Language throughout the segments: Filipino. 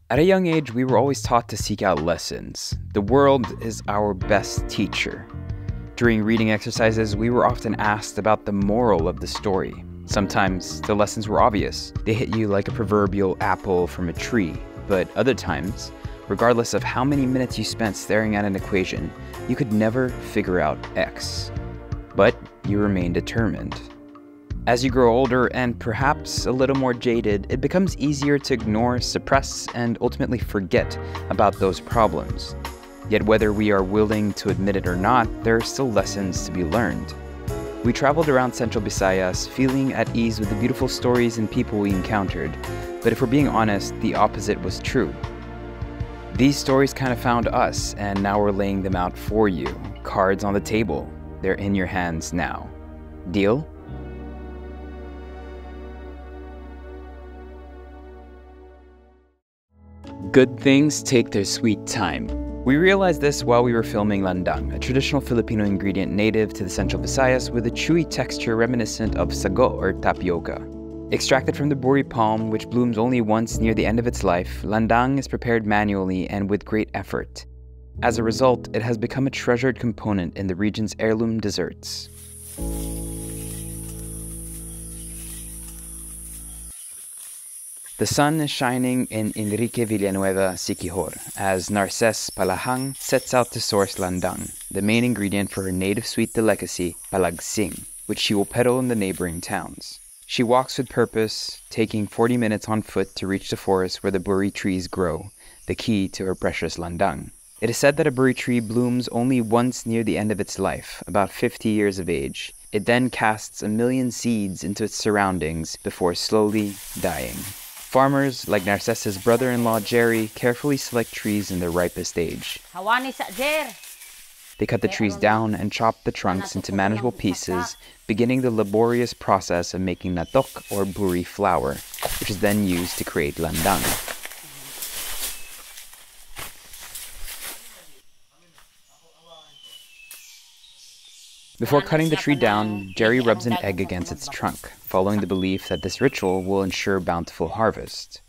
At a young age, we were always taught to seek out lessons. The world is our best teacher. During reading exercises, we were often asked about the moral of the story. Sometimes the lessons were obvious. They hit you like a proverbial apple from a tree. But other times, regardless of how many minutes you spent staring at an equation, you could never figure out x. But you remain determined. As you grow older and perhaps a little more jaded, it becomes easier to ignore, suppress, and ultimately forget about those problems. Yet whether we are willing to admit it or not, there are still lessons to be learned. We traveled around Central Visayas feeling at ease with the beautiful stories and people we encountered, but if we're being honest, the opposite was true. These stories kind of found us, and now we're laying them out for you. Cards on the table. They're in your hands now. Deal? Good things take their sweet time. We realized this while we were filming landang, a traditional Filipino ingredient native to the Central Visayas with a chewy texture reminiscent of sago or tapioca. Extracted from the buri palm, which blooms only once near the end of its life, landang is prepared manually and with great effort. As a result, it has become a treasured component in the region's heirloom desserts. The sun is shining in Enrique Villanueva, Siquijor, as Narces Palahang sets out to source landang, the main ingredient for her native sweet delicacy, palagsing, which she will peddle in the neighboring towns. She walks with purpose, taking 40 minutes on foot to reach the forest where the buri trees grow, the key to her precious landang. It is said that a buri tree blooms only once near the end of its life, about 50 years of age. It then casts 1 million seeds into its surroundings before slowly dying. Farmers, like Narces's brother-in-law Jerry, carefully select trees in their ripest age. They cut the trees down and chop the trunks into manageable pieces, beginning the laborious process of making natok or buri flour, which is then used to create landang. Before cutting the tree down, Jerry rubs an egg against its trunk, following the belief that this ritual will ensure bountiful harvest.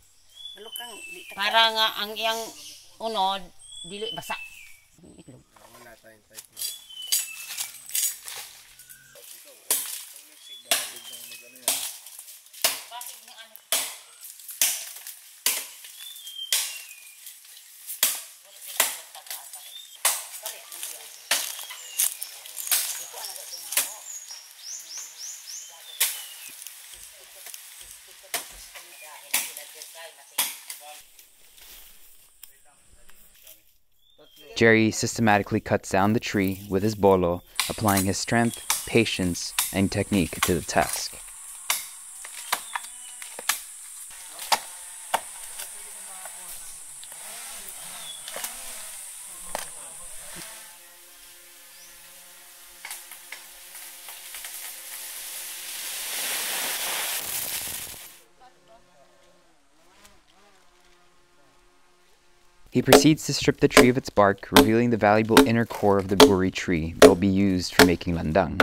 Para nga ang iyang unod dili basa. Jerry systematically cuts down the tree with his bolo, applying his strength, patience, and technique to the task. He proceeds to strip the tree of its bark, revealing the valuable inner core of the buri tree that will be used for making landang.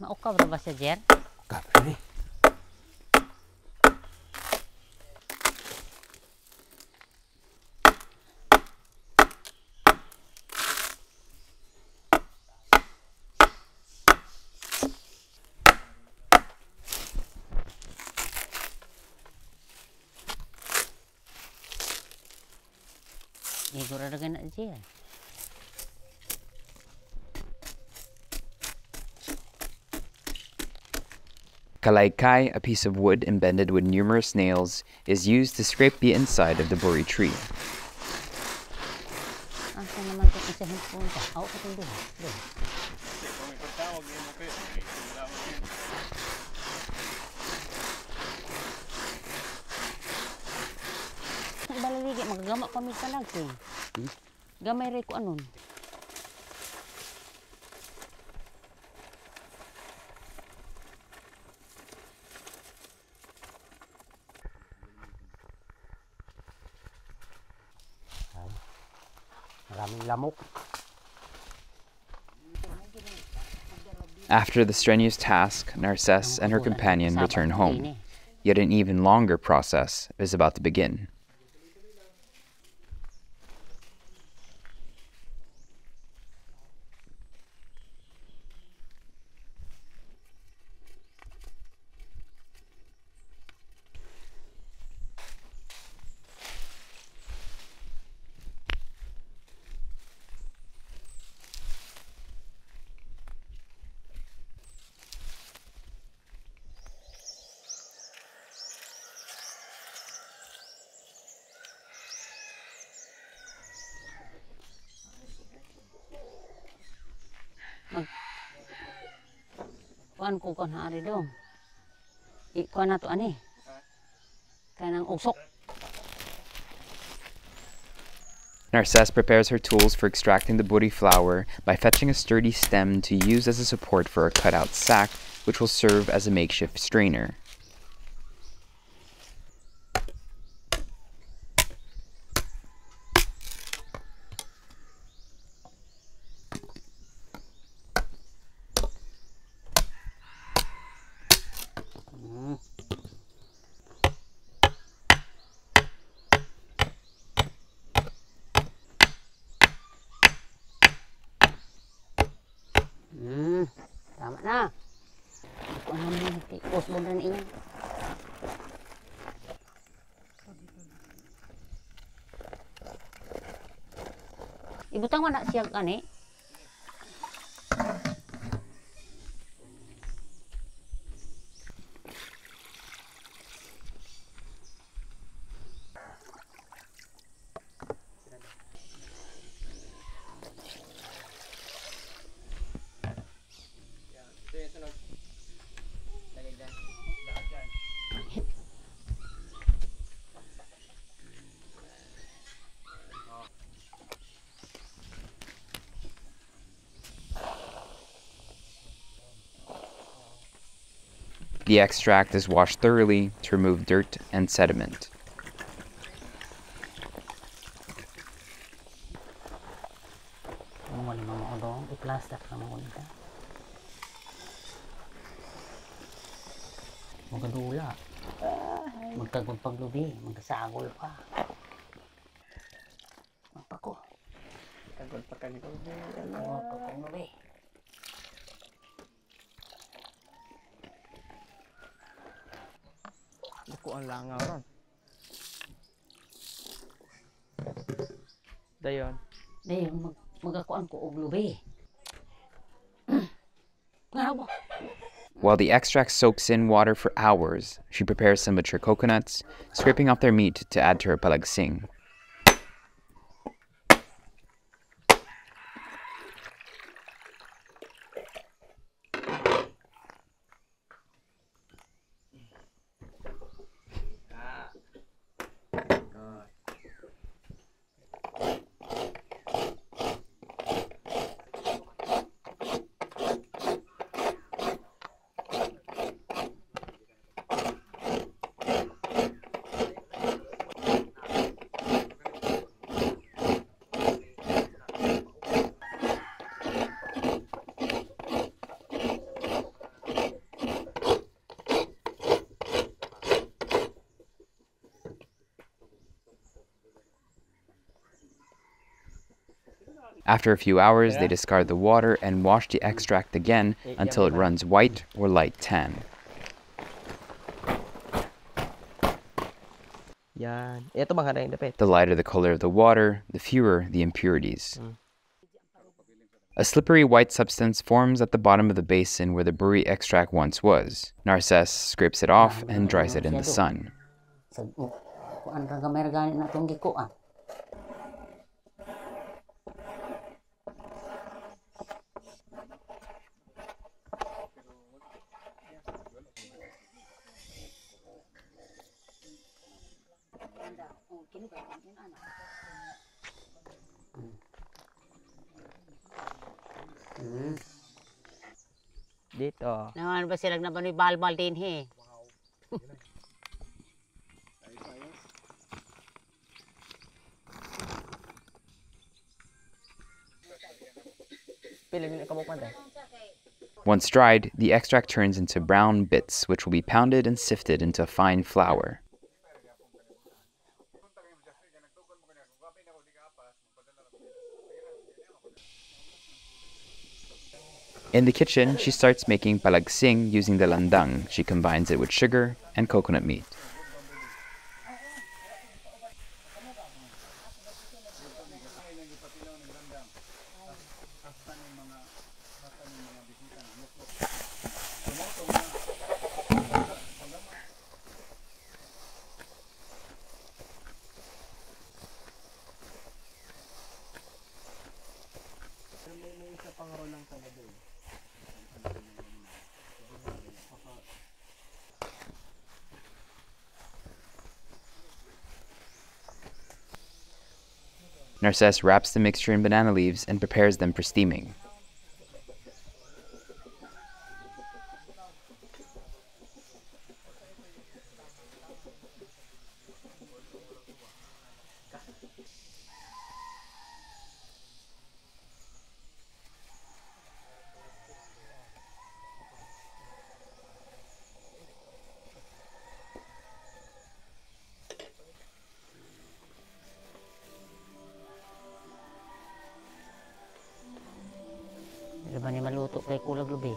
Maukaw ra ba siya, Jer? Kapre. Igor ra gana Jer. Kalaykai, a piece of wood embedded with numerous nails, is used to scrape the inside of the buri tree. Asa naman ko sa hipon ta. Aw ka tin duha. Balaligi magagama pa mi palag eh. Gamay ray ko anon. Maraming lamok. After the strenuous task, Narces and her companion return home. Yet an even longer process is about to begin. Kuan ko kon hari dong. Kuan na to ani. Kanang usok. Narcisse prepares her tools for extracting the buri flower by fetching a sturdy stem to use as a support for a cutout sack, which will serve as a makeshift strainer. Tama na. Kuan naman tios mo na iyan. Ibutang man na siya kani. The extract is washed thoroughly to remove dirt and sediment. Mo limang mo dong i-plastic na mo nita. Magadula. Magtagod paglubi, magkasagol pa. Magpako. Tagol pa kanito. Tagod pa paglubi. Ako ang langaw ron. Dayon. Dayon magakuan ko og lubi. Nga mo. While the extract soaks in water for hours, she prepares some mature coconuts, scraping off their meat to add to her palagsing. After a few hours, they discard the water and wash the extract again until it runs white or light tan. Yan. Ito bang yung dapit? The lighter the color of the water, the fewer the impurities. A slippery white substance forms at the bottom of the basin where the buri extract once was. Narcisse scrapes it off and dries it in the sun. Kuan ra gamay gani na tong gikuan. Dito. Naman ba sila na banoy balbal din he. Pili ni kabuk man tay. Once dried, the extract turns into brown bits, which will be pounded and sifted into fine flour. In the kitchen, she starts making palagsing using the landang. She combines it with sugar and coconut meat. Narcisse wraps the mixture in banana leaves and prepares them for steaming. Di ba ni maluto kay kulag lubi?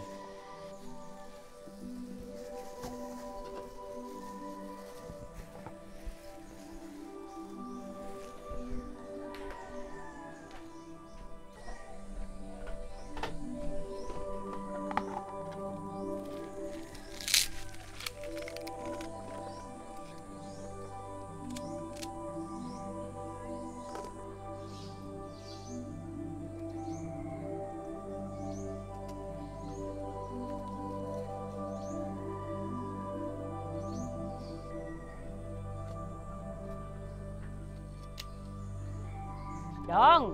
Dong,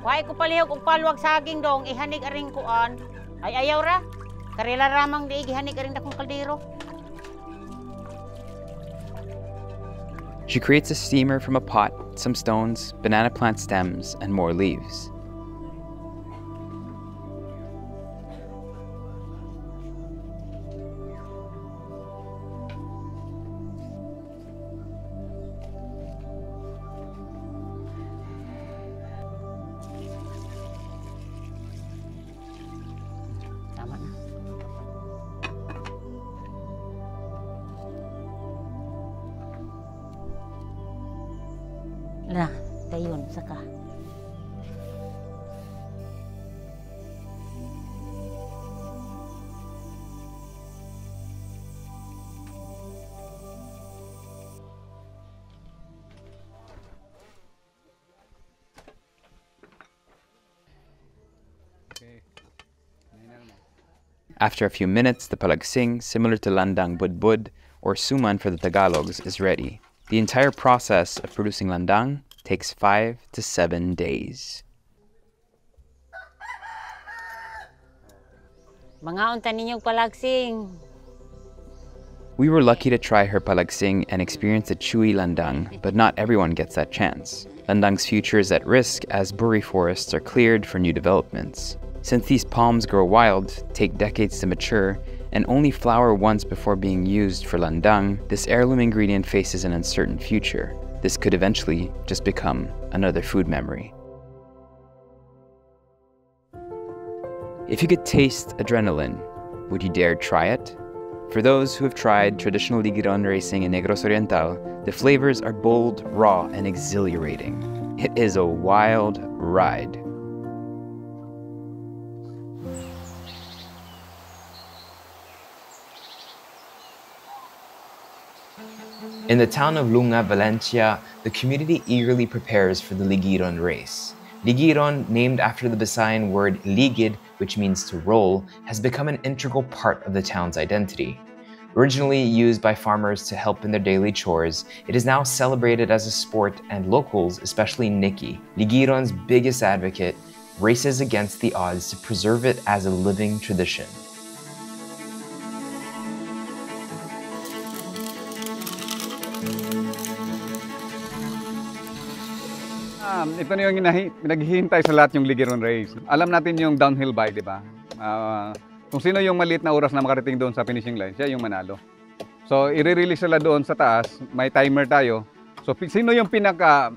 why ko palihog og paluwag saging dong, ihanig aring kuan. Ay ayaw ra. Karela ramang di ihanig aring dakong kaldero. She creates a steamer from a pot, some stones, banana plant stems, and more leaves. Tama na. Na, dayon saka. After a few minutes, the palagsing, similar to landang budbud or suman for the Tagalogs, is ready. The entire process of producing landang takes 5 to 7 days. Mga unta ninyong palagsing. We were lucky to try her palagsing and experience the chewy landang, but not everyone gets that chance. Landang's future is at risk as buri forests are cleared for new developments. Since these palms grow wild, take decades to mature, and only flower once before being used for landang, this heirloom ingredient faces an uncertain future. This could eventually just become another food memory. If you could taste adrenaline, would you dare try it? For those who have tried traditional Ligiron racing in Negros Oriental, the flavors are bold, raw, and exhilarating. It is a wild ride. In the town of Lunga, Valencia, the community eagerly prepares for the Ligiron race. Ligiron, named after the Visayan word ligid, which means to roll, has become an integral part of the town's identity. Originally used by farmers to help in their daily chores, it is now celebrated as a sport, and locals, especially Nikki, Ligiron's biggest advocate, races against the odds to preserve it as a living tradition. Ito na yung naghihintay sa lahat yung Ligiron race. Alam natin yung downhill bike, di ba? Kung sino yung maliit na oras na makarating doon sa finishing line, siya yung manalo. So, i-release sila doon sa taas, may timer tayo. So, sino yung pinaka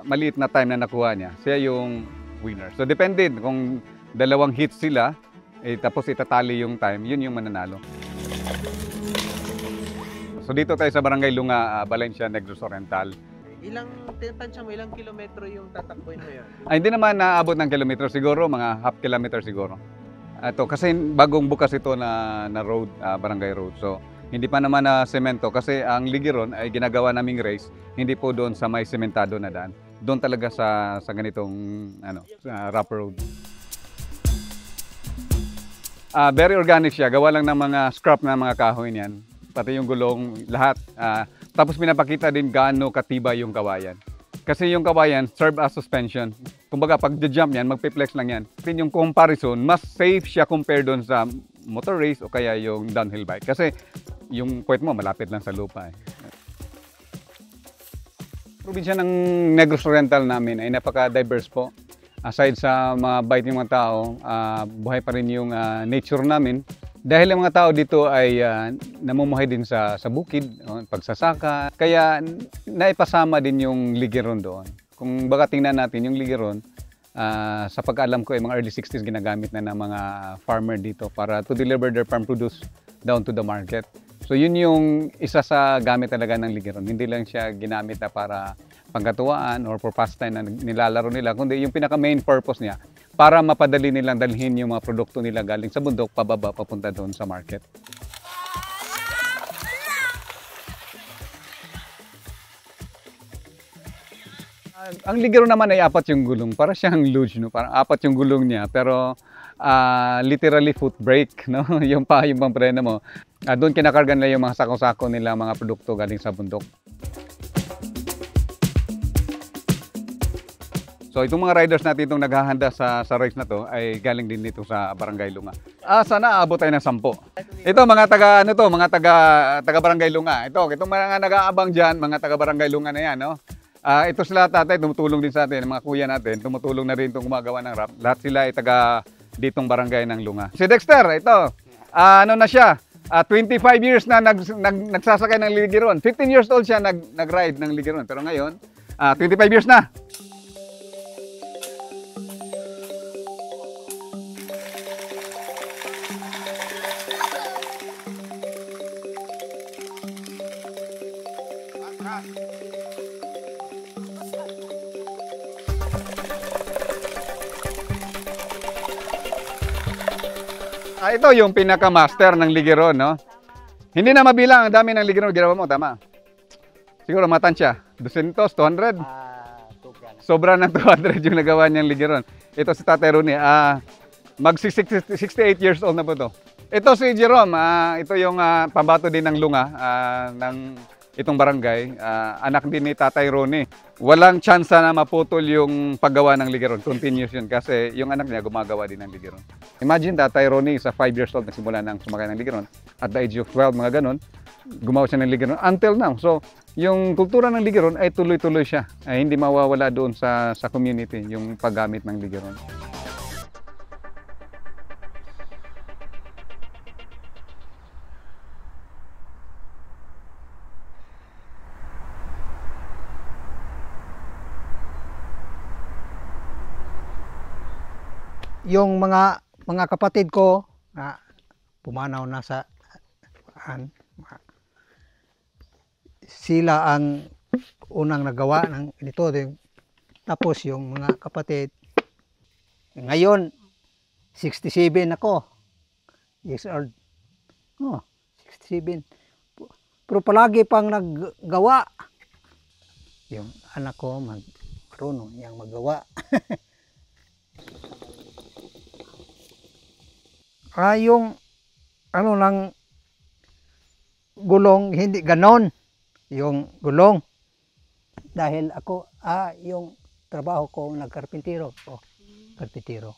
maliit na time na nakuha niya, siya yung winner. So, depende kung dalawang hits sila, tapos itatali yung time, yun yung mananalo. So, dito tayo sa Barangay Lunga, Valencia, Negros Oriental. Ilang, tinatansya mo, ilang kilometro yung tatakbuhin mo yun? Ay, hindi naman naabot ng kilometro siguro, mga half kilometer siguro. Ito, kasi bagong bukas ito na road, barangay road. So, hindi pa naman na semento kasi ang Ligiron ay ginagawa naming race, hindi po doon sa may sementado na daan. Doon talaga sa ganitong rough road. Very organic siya, gawa lang ng mga scrap na mga kahoy niyan. Pati yung gulong, lahat. Tapos pinapakita din gaano katiba yung kawayan. Kasi yung kawayan serve as suspension. Kumbaga pag jump yan, magpe-flex lang yan. Yung comparison, mas safe siya compared doon sa motor race o kaya yung downhill bike. Kasi yung puwet mo malapit lang sa lupa. Probinsya ng Negros Oriental namin ay napaka-diverse po. Aside sa mga bite ng mga tao, buhay pa rin yung nature namin. Dahil ang mga tao dito ay namumuhay din sa bukid, pagsasaka. Kaya naipasama din yung Ligiron doon. Kung baka tingnan natin yung Ligiron, sa pagkaalam ko ay mga early 60s ginagamit na ng mga farmer dito para to deliver their farm produce down to the market. So yun yung isa sa gamit talaga ng Ligiron. Hindi lang siya ginamit na para pangkatuwaan or for pastime na nilalaro nila, kundi yung pinaka main purpose niya para mapadali nilang dalhin yung mga produkto nila galing sa bundok pababa papunta doon sa market. Ang Ligiron naman ay apat yung gulong, para siyang luge, no? Parang apat yung gulong niya, pero literally foot brake, no? yung pampreno mo. Doon kinakargan nila yung mga sako-sako nila, mga produkto galing sa bundok. So itong mga riders natin itong naghahanda sa race na to ay galing din dito sa Barangay Lunga. Sana aabot tayo ng 10. Ito mga taga Barangay Lunga. Itong mga nag-aabang diyan, mga taga Barangay Lunga na yan, no. Ito sila tatay, tumutulong din sa atin, mga kuya natin, tumutulong na rin itong gumagawa ng rap. Lahat sila ay taga ditong barangay ng Lunga. Si Dexter, ito, ano na siya, 25 years na nagsasakay ng Ligiron. 15 years old siya nag-ride ng Ligiron, pero ngayon, 25 years na. Ito yung pinaka-master ng Ligiron, no? Hindi na mabilang, ang dami ng Ligiron ginawa mo, tama? Siguro matansya, 200, 200? Sobra ng 200 yung nagawa niyang Ligiron. Ito si Tatay Rooney, mag-68 years old na po to. Ito si Jerome, ito yung pambato din ng Lunga, ng itong barangay, anak din ni Tatay Rooney. Walang tsansa na maputol yung paggawa ng Ligiron. Continuous yun kasi yung anak niya gumagawa din ng Ligiron. Imagine Tatay Rooney, sa 5 years old, nagsimula nang sumakay ng Ligiron. At the age of 12, mga ganun, gumawa siya ng Ligiron until now. So, yung kultura ng Ligiron ay tuloy-tuloy siya. Ay hindi mawawala doon sa community, yung paggamit ng Ligiron. Yung mga kapatid ko pumanaw na sa sila ang unang nagawa ng ito. Tapos yung mga kapatid ngayon 67 ako years old. 67. Pero palagi pang naggawa. Yung anak ko marunong yang magawa. Yung ano lang gulong hindi ganon yung gulong dahil ako yung trabaho ko nagkarpintero karpintero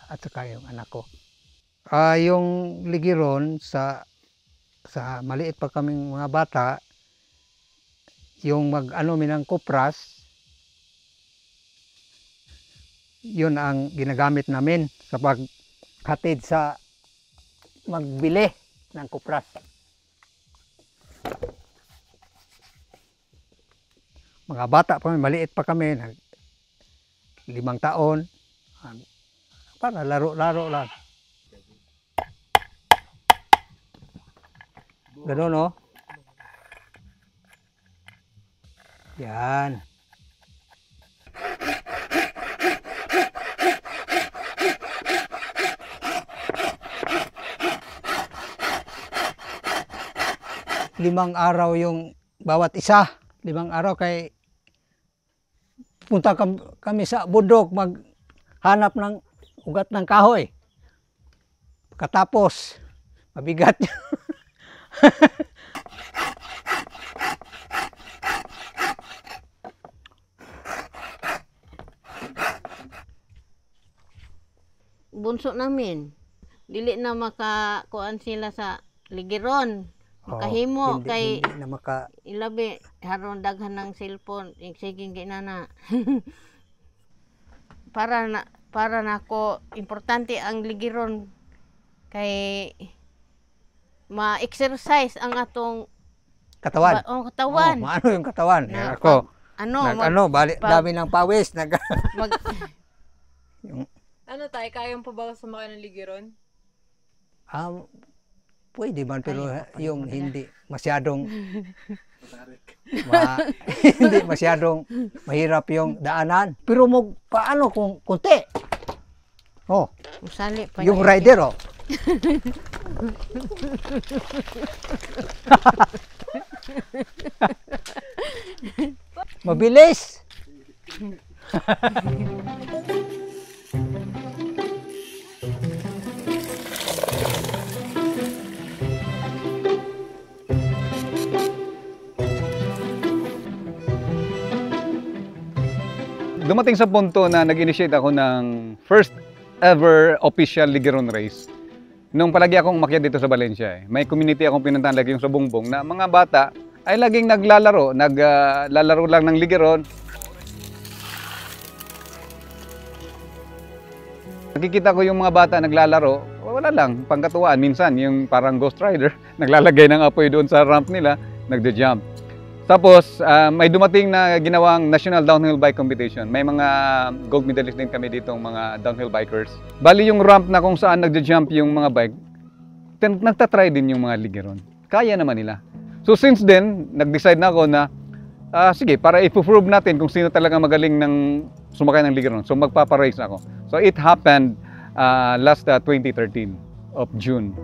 at saka yung anak ko yung Ligiron sa maliit pa kaming mga bata yung minang kupras yun ang ginagamit namin sa paghatid sa magbili ng kupras. Mga bata pa, maliit pa kami, 5 taon, para laro-laro lang. Ganun, no? Yan. Limang araw yung bawat isa. 5 araw kay punta kami sa bundok maghanap ng ugat ng kahoy. Pagkatapos, mabigat. Bunso namin, dili na makakuan sila sa ligiron. Makahimo kay hindi na ilabi haron daghan ng cellphone sige ginana. para nako importante ang ligiron kay ma-exercise ang atong katawan. Katawan. Maano yung katawan? Na, Ako. Pag- Dami ng pawis. Ano tayo, kayang pa ba sumakay ng ligiron? Pwede man, pero yung hindi masyadong hindi masyadong mahirap yung daanan. Pero paano kung kunti? Oh, Usali pa yung niya. rider, oh. Mabilis. Dumating sa punto na nag-initiate ako ng first ever official ligiron race. Nung palagi akong umakyat dito sa Valencia, may community akong pinuntahan lagi yung sa Bungbong na mga bata ay laging naglalaro, naglalaro lang ng ligiron. Nakikita ko yung mga bata naglalaro, wala lang, pangkatuwaan. Minsan, yung parang Ghost Rider, naglalagay ng apoy doon sa ramp nila, nagde-jump. Tapos, may dumating na ginawang National Downhill Bike Competition. May mga gold medalist din kami dito, mga downhill bikers. Bali yung ramp na kung saan nagde-jump yung mga bike, nagtatry din yung mga ligiron. Kaya naman nila. So since then, nag-decide na ako na, sige, para i-prove natin kung sino talaga magaling ng sumakay ng ligiron. So magpaparace ako. So it happened last 2013 of June.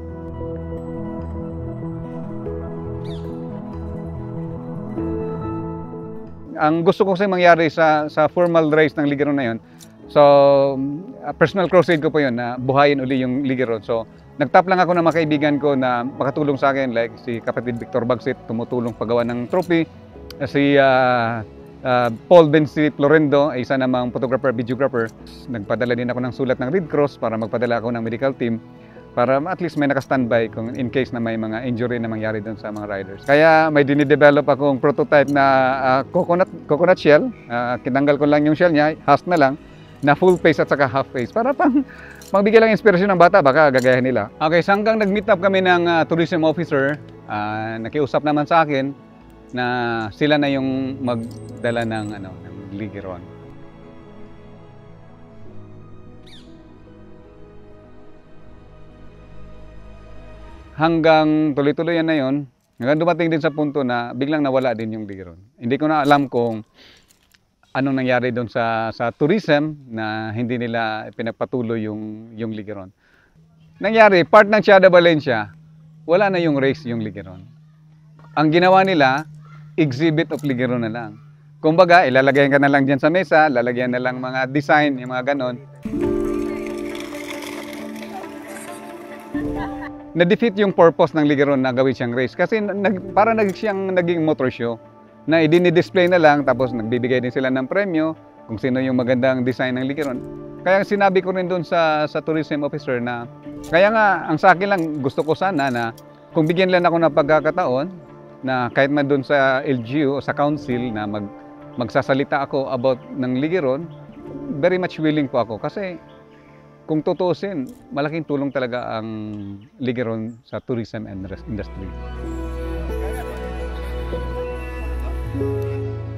Ang gusto ko kasi mangyari sa formal race ng ligiron na yun, so personal crusade ko po yun na buhayin uli yung ligiron. So nagtap lang ako ng mga kaibigan ko na makatulong sa akin, like si kapatid Victor Bagsit, tumutulong paggawa ng trophy, si Paul Bensi Florendo, ay isa namang photographer, videographer. Nagpadala din ako ng sulat ng Red Cross para magpadala ako ng medical team para at least may naka-standby kung in case na may mga injury na mangyari doon sa mga riders. Kaya may dinidevelop akong prototype na coconut shell. Kinanggal ko lang yung shell niya, half na lang, na full face at saka half face para magbigay lang inspirasyon ng bata, baka gagayahin nila. Okay, so hanggang nag-meet up kami ng tourism officer, nakiusap naman sa akin na sila na yung magdala ng ligiron. Hanggang tuloy-tuloy na yon, hanggang dumating din sa punto na biglang nawala din yung ligiron. Hindi ko na alam kung anong nangyari doon sa tourism na hindi nila pinagpatuloy yung ligiron. Nangyari, part ng Tiada Valencia, wala na yung race yung ligiron. Ang ginawa nila, exhibit of ligiron na lang. Kumbaga, ilalagyan ka na lang dyan sa mesa, lalagyan na lang mga design, yung mga ganon. Na-defeat yung purpose ng ligiron na gawin siyang race kasi para siyang naging motor show na i-display na lang tapos nagbibigay din sila ng premyo kung sino yung magandang design ng ligiron. Kaya sinabi ko rin doon sa tourism officer na kaya nga ang sa akin lang gusto ko sana na kung bigyan lang ako ng pagkakataon na kahit man doon sa LGU o sa council na magsasalita ako about ng ligiron, very much willing po ako kasi kung tutuusin, malaking tulong talaga ang Ligeron sa tourism and industry.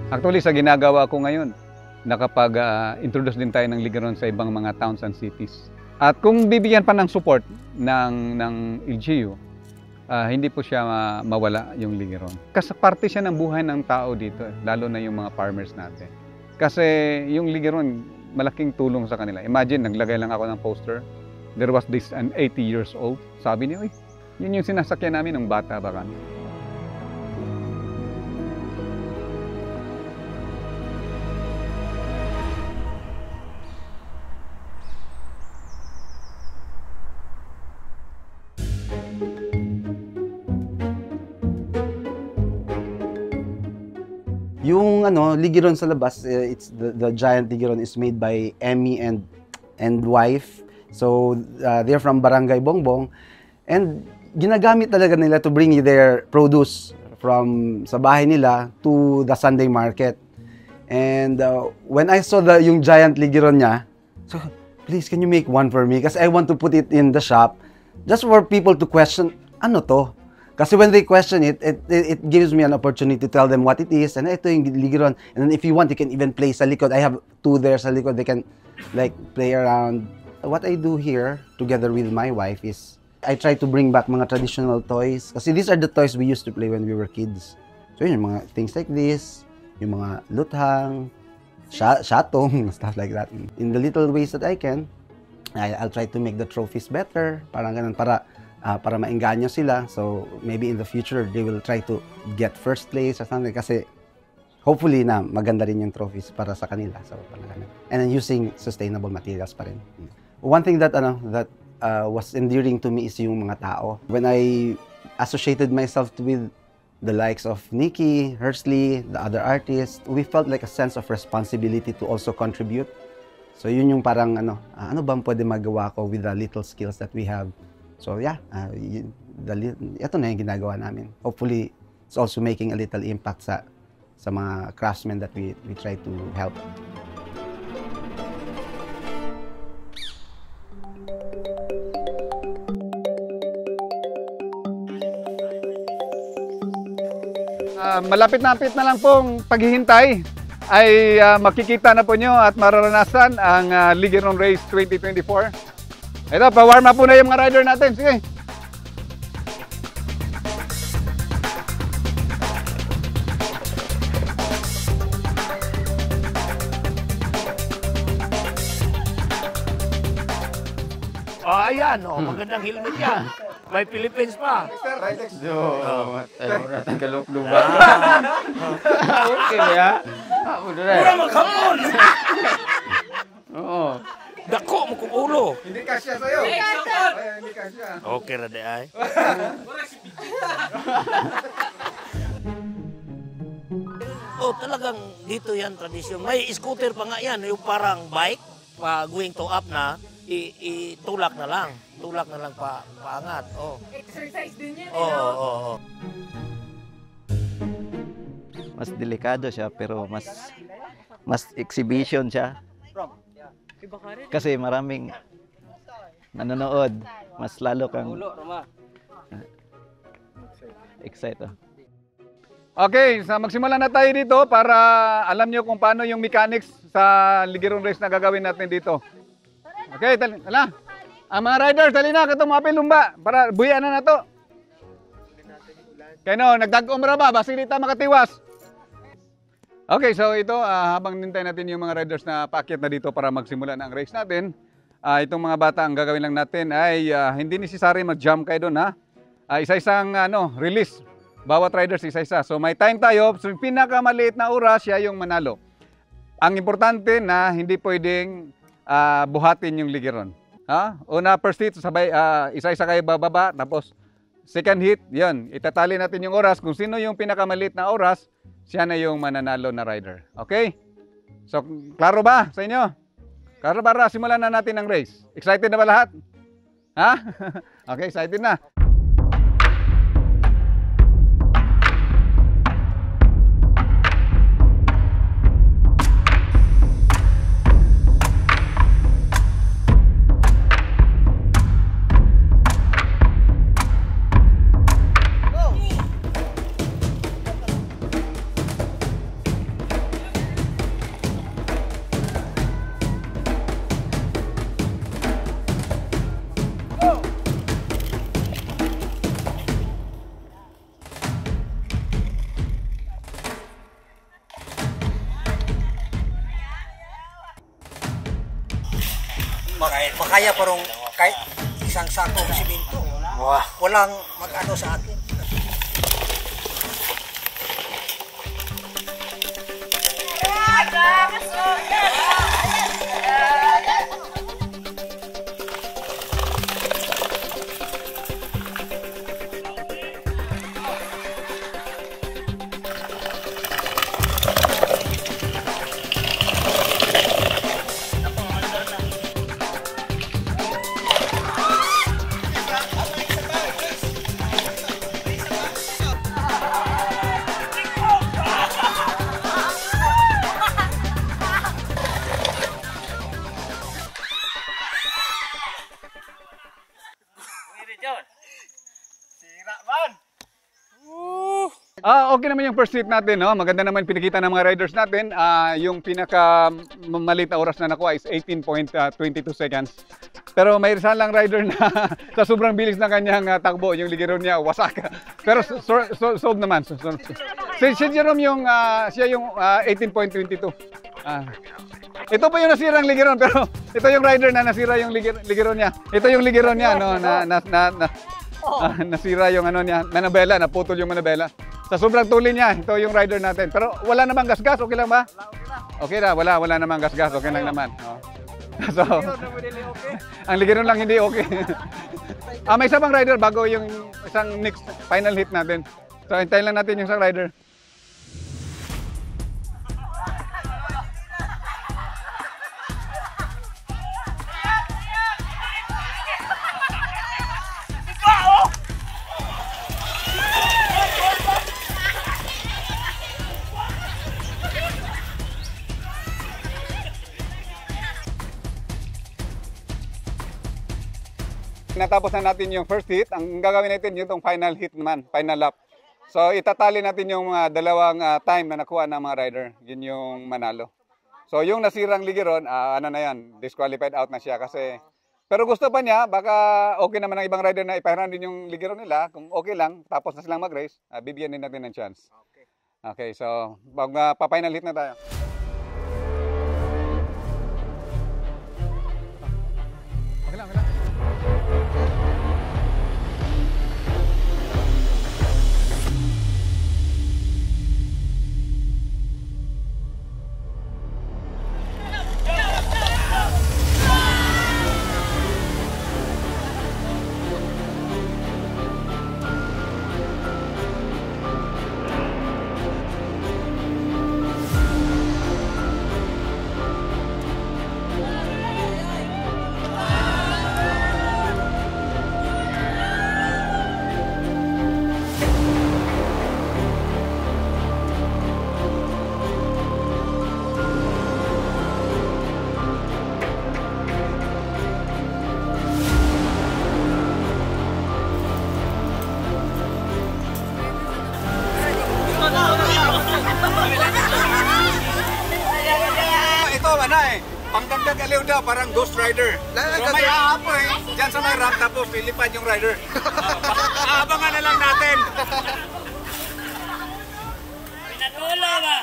Actually, sa ginagawa ko ngayon, nakapag-introduce din tayo ng Ligeron sa ibang mga towns and cities. At kung bibigyan pa ng support ng LGU, hindi po siya mawala yung Ligeron. Kasi parte siya ng buhay ng tao dito, lalo na yung mga farmers natin. Kasi yung Ligeron, malaking tulong sa kanila. Imagine, naglagay lang ako ng poster. There was this an 80 years old. Sabi niya, yun yung sinasakyan namin ng bata ba kami. Yung Ligeron sa labas, it's the giant Ligeron is made by Emmy and wife. So they're from Barangay Bongbong, and ginagamit talaga nila to bring their produce from sa bahay nila to the Sunday market. And when I saw yung giant Ligeron niya, so please can you make one for me? Kasi I want to put it in the shop just for people to question, ano to? Kasi when they question it, it gives me an opportunity to tell them what it is. And ito yung Ligeron. And then if you want, you can even play sa likod. I have 2 there sa likod. They can like play around. What I do here, together with my wife, is I try to bring back mga traditional toys. Kasi these are the toys we used to play when we were kids. So yun, yung mga things like this, yung mga luthang, shatong, stuff like that. In the little ways that I can, I'll try to make the trophies better. Parang ganun, para maengganyo sila. So maybe in the future they will try to get first place or something, kasi hopefully na maganda rin yung trophies para sa kanila. So and then using sustainable materials pa rin. One thing that was endearing to me is yung mga tao. When I associated myself with the likes of Nikki, Hersley, the other artists, we felt like a sense of responsibility to also contribute. So yun yung parang ano bang pwede magawa ko with the little skills that we have. So yeah, ito na yung ginagawa namin. Hopefully, it's also making a little impact sa mga craftsmen that we try to help. Malapit-lapit na lang pong paghihintay ay makikita na po nyo at mararanasan ang Ligeron Race 2024. Ito, pa-warm up po na yung mga rider natin. Sige. Ayan, magandang helmet yan. May Philippines pa. Okay ya. Mura maghapon. Oo. Dako mo kong ulo. Hindi kasya sa'yo. Hindi kasya. Okay ra ay. Talagang dito yan tradisyon. May scooter pa nga yan, yung parang bike, pa going to up na, itulak na lang. Tulak na lang paangat. Exercise din yan. Mas delikado siya pero mas exhibition siya. Kasi maraming nanonood, mas lalo kang excited. Okay, magsimula na tayo dito para alam nyo kung paano yung mechanics sa Ligeron Race na gagawin natin dito. Okay, tala. Ang mga riders, dali na, katong mga pilumba para buhian na to. Kaya no, nagdag-om ra ba? Basi dita makatiwas. Okay, so ito, habang nintay natin yung mga riders na paakyat na dito para magsimula na ang race natin, itong mga bata, ang gagawin lang natin ay hindi necessary mag-jump kayo doon, ha? Isa-isang release. Bawat riders isa-isa. So may time tayo, so pinakamaliit na oras, siya yung manalo. Ang importante na hindi pwedeng buhatin yung Ligeron. Ha? Una, first hit, sabay, isa-isa kayo bababa, tapos second hit, yun, itatali natin yung oras. Kung sino yung pinakamaliit na oras, siya na yung mananalo na rider. Okay? So, klaro ba sa inyo? Klaro ba? Simulan na natin ang race. Excited na ba lahat? Ha? Okay, excited na. makaya parang kahit isang sakong simento. Walang mag-ano sa atin. Okay naman yung first hit natin, no? Maganda naman pinakita ng mga riders natin. Yung pinaka maliit na oras na nakuha is 18.22 seconds. Pero may isa lang rider na sa sobrang bilis ng kanyang takbo, yung ligiron niya wasak. Pero solve naman. Si Jerome yung siya yung 18.22. Ito pa yung nasirang ligiron, pero ito yung rider na nasira yung ligiron niya. Ito yung ligiron niya, no, nasira yung ano niya, manabela, naputol yung manabela. Sa sobrang tuloy niya, ito yung rider natin. Pero wala namang gasgas, okay lang ba? Okay na, wala namang gasgas, okay lang naman. So, ang ligiron lang hindi okay. May isa pang rider bago yung isang next final hit natin. So, hintayin lang natin yung isang rider. Natapos na natin yung first hit. Ang gagawin natin yung final hit naman, final lap. So itatali natin yung dalawang time na nakuha ng mga rider. Yun yung manalo. So yung nasirang ligiron, ano na yan, disqualified out na siya kasi. Pero gusto pa niya, baka okay naman ang ibang rider na ipahiran din yung ligiron nila. Kung okay lang, tapos na silang mag-race, bibigyan din natin ng chance. Okay, so pa-final hit na tayo. Okay lang. Pangdagdag aliw daw, parang Ghost Rider. So may aapoy, dyan sa may ramp, tapos lilipad yung rider. Aabangan na lang natin. Pinatulo ba?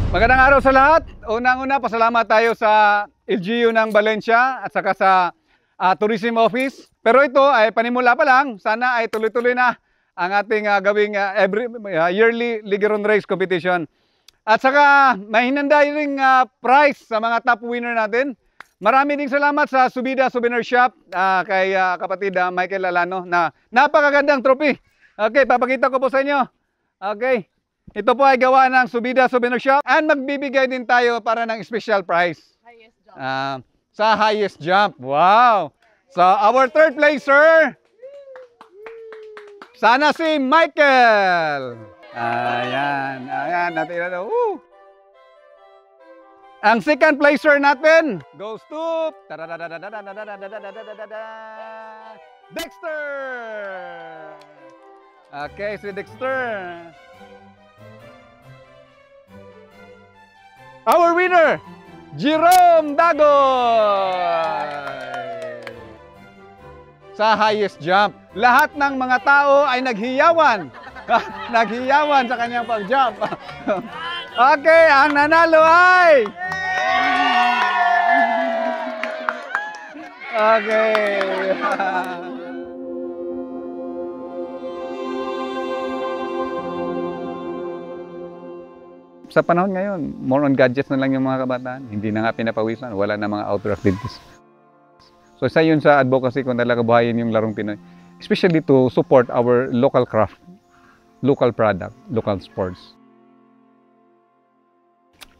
Magandang araw sa lahat. Unang-una, pasalamat tayo sa LGU ng Valencia at saka sa Tourism Office. Pero ito ay panimula pa lang. Sana ay tuloy-tuloy na ang ating gawing yearly Ligiron Race Competition. At saka may hinanda ring prize sa mga top winner natin. Marami ding salamat sa Subida Souvenir Shop kay kapatid Michael Alano na napakagandang trophy. Okay, papakita ko po sa inyo. Okay. Ito po ay gawa ng Subida Souvenir Shop and magbibigay din tayo para ng special prize. Highest jump. Sa highest jump. Wow! So our third placer, Sana si Michael. Ayan, ayan, natin na. Ang second placer natin goes to Dexter. Okay, si Dexter. Our winner, Jerome Dagoy. Sa highest jump, lahat ng mga tao ay naghiyawan. Naghiyawan sa kanyang pag-jump. Okay, ang nanalo ay... Okay. Sa panahon ngayon, more on gadgets na lang yung mga kabataan. Hindi na nga pinapawisan, wala na mga outdoor activities. So isa yun sa advocacy ko, talaga buhayin yung larong Pinoy. Especially to support our local craft, local product, local sports.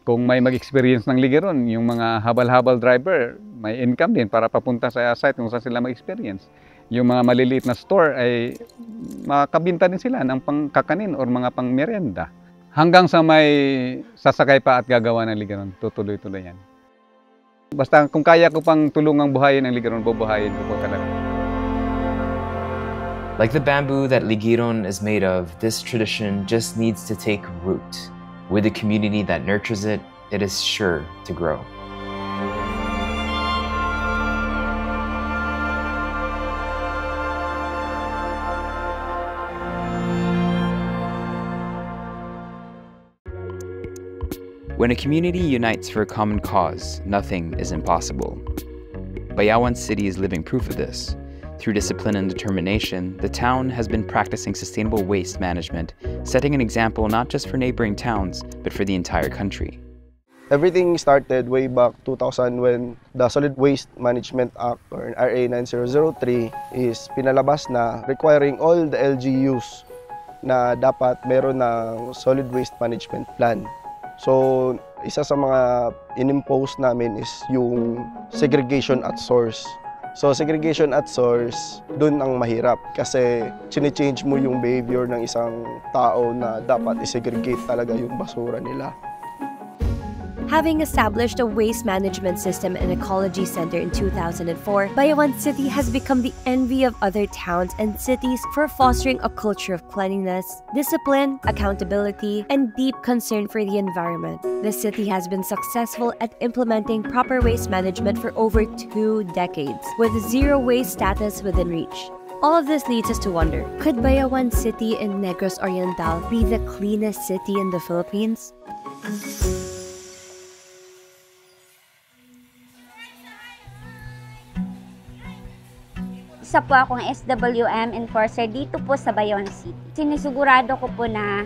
Kung may mag-experience ng ligeron, yung mga habal-habal driver, may income din para papunta sa site kung saan sila mag-experience. Yung mga maliliit na store ay makabinta din sila ng pangkakanin or mga pangmerienda. Hanggang sa may sasakay pa at gagawa ng ligeron, tutuloy-tuloy yan. Basta kung kaya ko pang tulungang buhayin ang ligeron, bubuhayin ko po talaga. Like the bamboo that Ligiron is made of, this tradition just needs to take root. With a community that nurtures it, it is sure to grow. When a community unites for a common cause, nothing is impossible. Bayawan City is living proof of this. Through discipline and determination, the town has been practicing sustainable waste management, setting an example not just for neighboring towns, but for the entire country. Everything started way back 2000 when the Solid Waste Management Act, or RA 9003, is pinalabas na requiring all the LGUs na dapat meron ng solid waste management plan. So, isa sa mga inimpose namin is yung segregation at source. So, segregation at source, dun ang mahirap kasi chine-change mo yung behavior ng isang tao na dapat isegregate talaga yung basura nila. Having established a waste management system and ecology center in 2004, Bayawan City has become the envy of other towns and cities for fostering a culture of cleanliness, discipline, accountability, and deep concern for the environment. The city has been successful at implementing proper waste management for over 2 decades, with zero waste status within reach. All of this leads us to wonder, could Bayawan City in Negros Oriental be the cleanest city in the Philippines? Isa po akong SWM enforcer dito po sa Bayawan City. Sinisigurado ko po na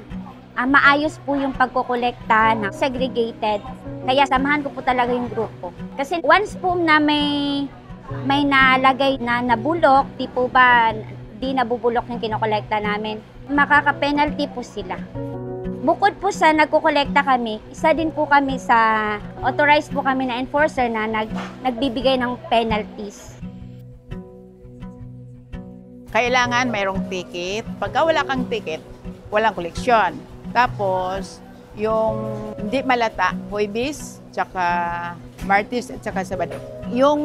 maayos po yung pagkokolekta na segregated. Kaya samahan ko po talaga yung grupo. Kasi once po na may nalagay na nabulok, di po ba di nabubulok yung kinokolekta namin, makaka-penalty po sila. Bukod po sa nagkokolekta kami, isa din po kami sa authorized po kami na enforcer na nagbibigay ng penalties. Kailangan mayroong ticket. Pagka wala kang ticket, walang koleksyon. Tapos, yung hindi malata, Huwebes, tsaka Martes, at tsaka Sabado. Yung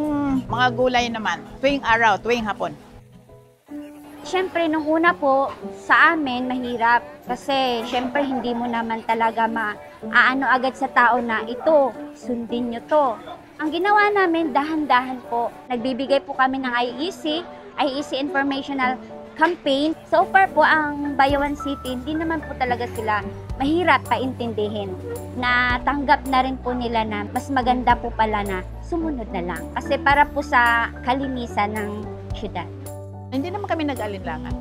mga gulay naman, tuwing araw, tuwing hapon. Siyempre, nung una po, sa amin, mahirap. Kasi, siyempre, hindi mo naman talaga maaano agad sa tao na ito, sundin nyo to. Ang ginawa namin, dahan-dahan po, nagbibigay po kami ng IEC Informational Campaign. So far po, ang Bayawan City, hindi naman po talaga sila mahirap paintindihin. Natanggap na rin po nila na mas maganda po pala na sumunod na lang. Kasi para po sa kalinisan ng syudad. Hindi naman kami nag-alinlangan.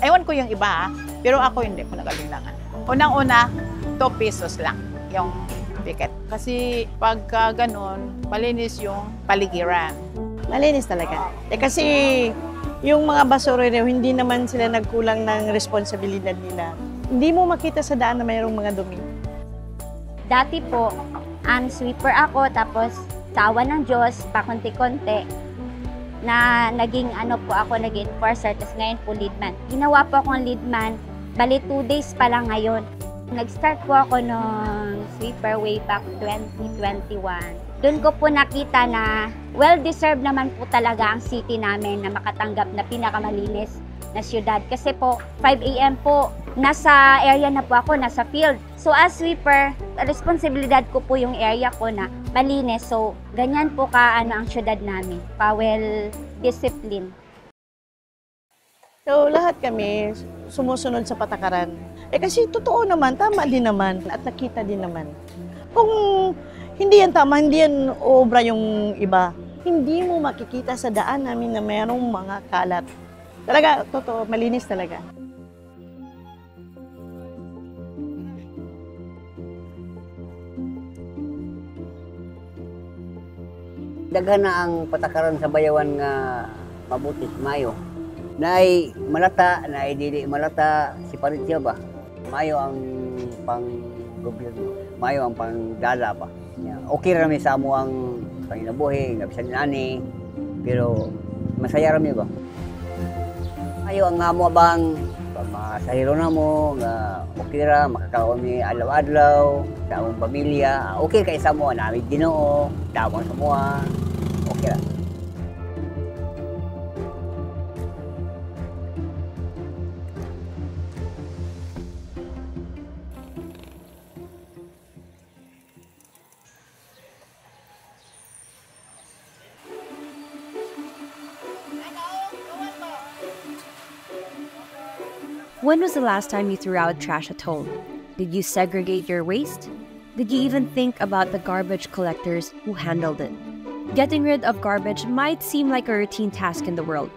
Ewan ko yung iba, pero ako hindi po nag-alinlangan. Unang-una, 2 pesos lang yung ticket. Kasi pagka ganun, malinis yung paligiran. Malinis talaga. Kasi yung mga basurero, hindi naman sila nagkulang ng responsibilidad nila. Hindi mo makita sa daan na mayroong mga dumi. Dati po, sweeper ako, tapos sa awa ng Diyos, pakunti-kunti, na naging ano po ako, naging enforcer, tapos ngayon po leadman. Ginawa po akong leadman, bali 2 days pa lang ngayon. Nag-start po ako ng sweeper way back 2021. Doon ko po nakita na well-deserved naman po talaga ang city namin na makatanggap na pinakamalinis na syudad. Kasi po, 5 AM po, nasa area na po ako, nasa field. So as sweeper, responsibilidad ko po yung area ko na malinis. So ganyan po ang syudad namin, well discipline. So lahat kami sumusunod sa patakaran. Kasi totoo naman, tama din naman at nakita din naman. Kung hindi yan tama, hindi yan obra yung iba, hindi mo makikita sa daan namin na mayroong mga kalat. Talaga, totoo, malinis talaga. Daghan na ang patakaran sa bayawan nga mabuti mayo. Naay malata, naay dili malata, si Paritya ba? Mayo ang pang-gobyerno, mayo ang pang-dala ba? Okay rami sa amo ang panginabuhi, nga bisan ani, pero masaya rami ba? Ayo ang amo bang masahiro na mo, nga okay ra, makakaon mi adlaw-adlaw, sa among pamilya, okay kay sa mo, namin Ginoo, damon sa mo, okay ra. When was the last time you threw out trash at home? Did you segregate your waste? Did you even think about the garbage collectors who handled it? Getting rid of garbage might seem like a routine task in the world,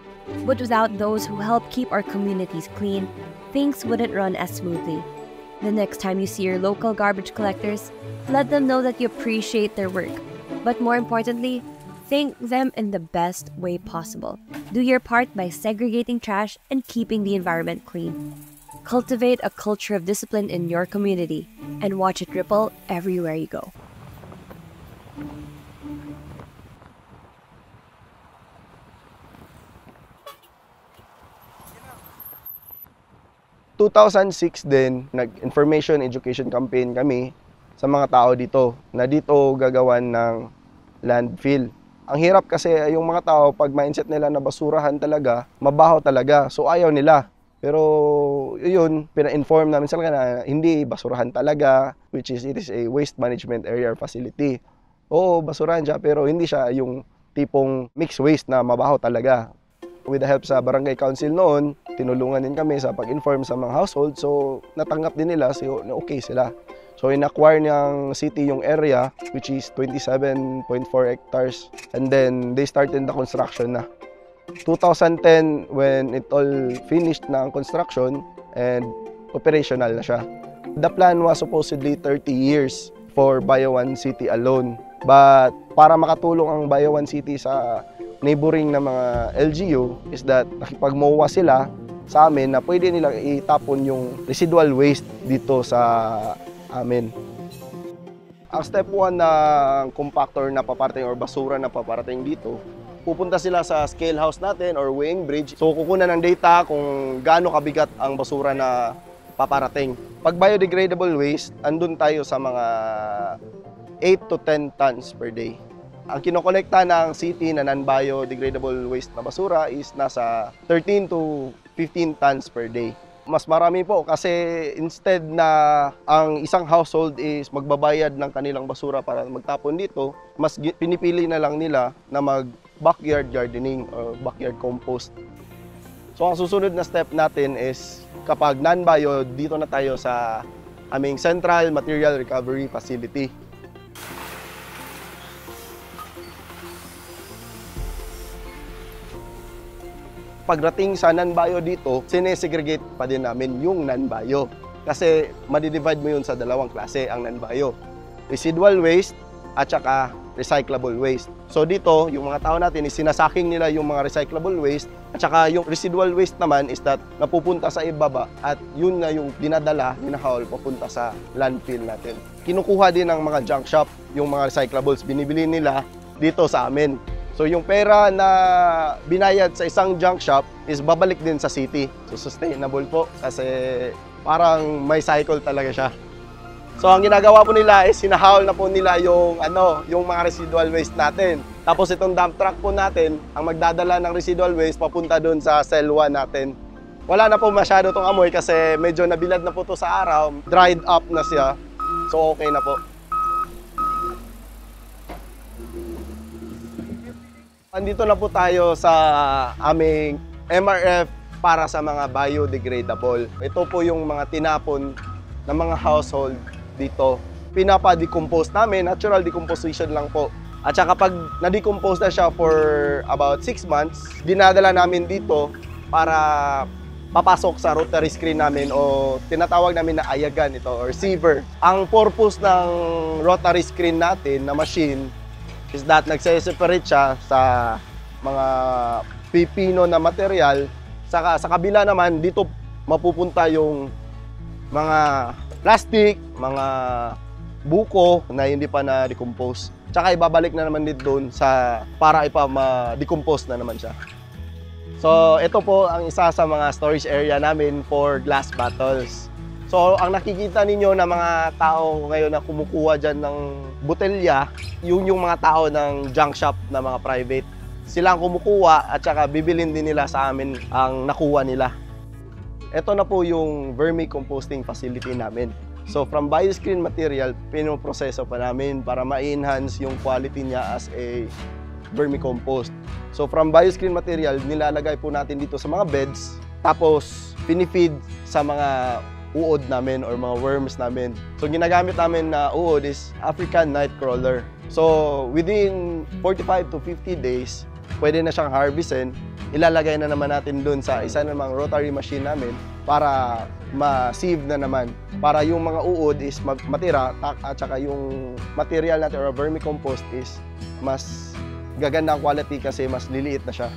but without those who help keep our communities clean, things wouldn't run as smoothly. The next time you see your local garbage collectors, let them know that you appreciate their work. But more importantly, thank them in the best way possible. Do your part by segregating trash and keeping the environment clean. Cultivate a culture of discipline in your community and watch it ripple everywhere you go. In 2006 din, nag-information education campaign kami sa mga tao dito na dito gagawan ng landfill. Ang hirap kasi yung mga tao, pag mindset nila na basurahan talaga, mabaho talaga. So ayaw nila. Pero yun, pina-inform namin sila na hindi basurahan talaga, which is it is a waste management area or facility. Oo, basurahan siya, pero hindi siya yung tipong mixed waste na mabaho talaga. With the help sa barangay council noon, tinulungan din kami sa pag-inform sa mga household. So natanggap din nila, so okay sila. So in-acquire niyang city yung area, which is 27.4 hectares. And then they started the construction na. 2010, when it all finished na ang construction and operational na siya. The plan was supposedly 30 years for Bayawan City alone. But para makatulong ang Bayawan City sa neighboring na mga LGU is that nakipag-MOA sila sa amin na pwede nilang itapon yung residual waste dito sa amin. Ang step 1 ng compactor na paparating or basura na paparating dito, pupunta sila sa scale house natin or weighing bridge. So kukunan ng data kung gaano kabigat ang basura na paparating. Pag biodegradable waste, andun tayo sa mga 8 to 10 tons per day. Ang kinokolekta ng city na non-biodegradable waste na basura is nasa 13 to 15 tons per day. Mas marami po kasi instead na ang isang household is magbabayad ng kanilang basura para magtapon dito, mas pinipili na lang nila na mag-backyard gardening or backyard compost. So ang susunod na step natin is kapag non-bio, dito na tayo sa aming Central Material Recovery Facility. Pagdating sa non-bio dito, sinesegregate pa din namin yung non-bio. Kasi madidivide mo yun sa dalawang klase ang non-bio. Residual waste at saka recyclable waste. So dito, yung mga tao natin is sinasaking nila yung mga recyclable waste at saka yung residual waste naman is that napupunta sa ibaba at yun na yung dinadala, hinahaul papunta sa landfill natin. Kinukuha din ng mga junk shop yung mga recyclables, binibili nila dito sa amin. So yung pera na binayad sa isang junk shop is babalik din sa city. So sustainable po kasi parang may cycle talaga siya. So ang ginagawa po nila is sinahawal na po nila yung yung mga residual waste natin. Tapos itong dump truck po natin, ang magdadala ng residual waste papunta doon sa cell 1 natin. Wala na po masyado itong amoy kasi medyo nabilad na po ito sa araw, dried up na siya. So okay na po. Andito na po tayo sa aming MRF para sa mga biodegradable. Ito po yung mga tinapon ng mga household dito. Pinapa-decompose namin, natural decomposition lang po. At saka kapag na-decompose na siya for about 6 months, dinadala namin dito para papasok sa rotary screen namin o tinatawag namin na ayagan ito or siever. Ang purpose ng rotary screen natin na machine is that nagse-separate siya sa mga pipino na material. Sa kabila naman, dito mapupunta yung mga plastic, mga buko na hindi pa na-decompose. Tsaka ibabalik na naman dito doon para ma-decompose na naman siya. So, ito po ang isa sa mga storage area namin for glass bottles. So, ang nakikita ninyo na mga tao ngayon na kumukuha dyan ng botelya, yung mga tao ng junk shop na mga private. Sila ang kumukuha at saka bibilin din nila sa amin ang nakuha nila. Ito na po yung vermicomposting facility namin. So, from bioscreen material, pinoproseso pa namin para ma-enhance yung quality niya as a vermicompost. So, from bioscreen material, nilalagay po natin dito sa mga beds, tapos pinifeed sa mga uod namin or mga worms namin. So ginagamit namin na uod is African nightcrawler. So within 45 to 50 days, pwede na siyang harvestin. Ilalagay na naman natin dun sa isa namang rotary machine namin para ma-sieve na naman. Para yung mga uod is matira at saka yung material natin or vermicompost is mas gaganda ang quality kasi mas liliit na siya.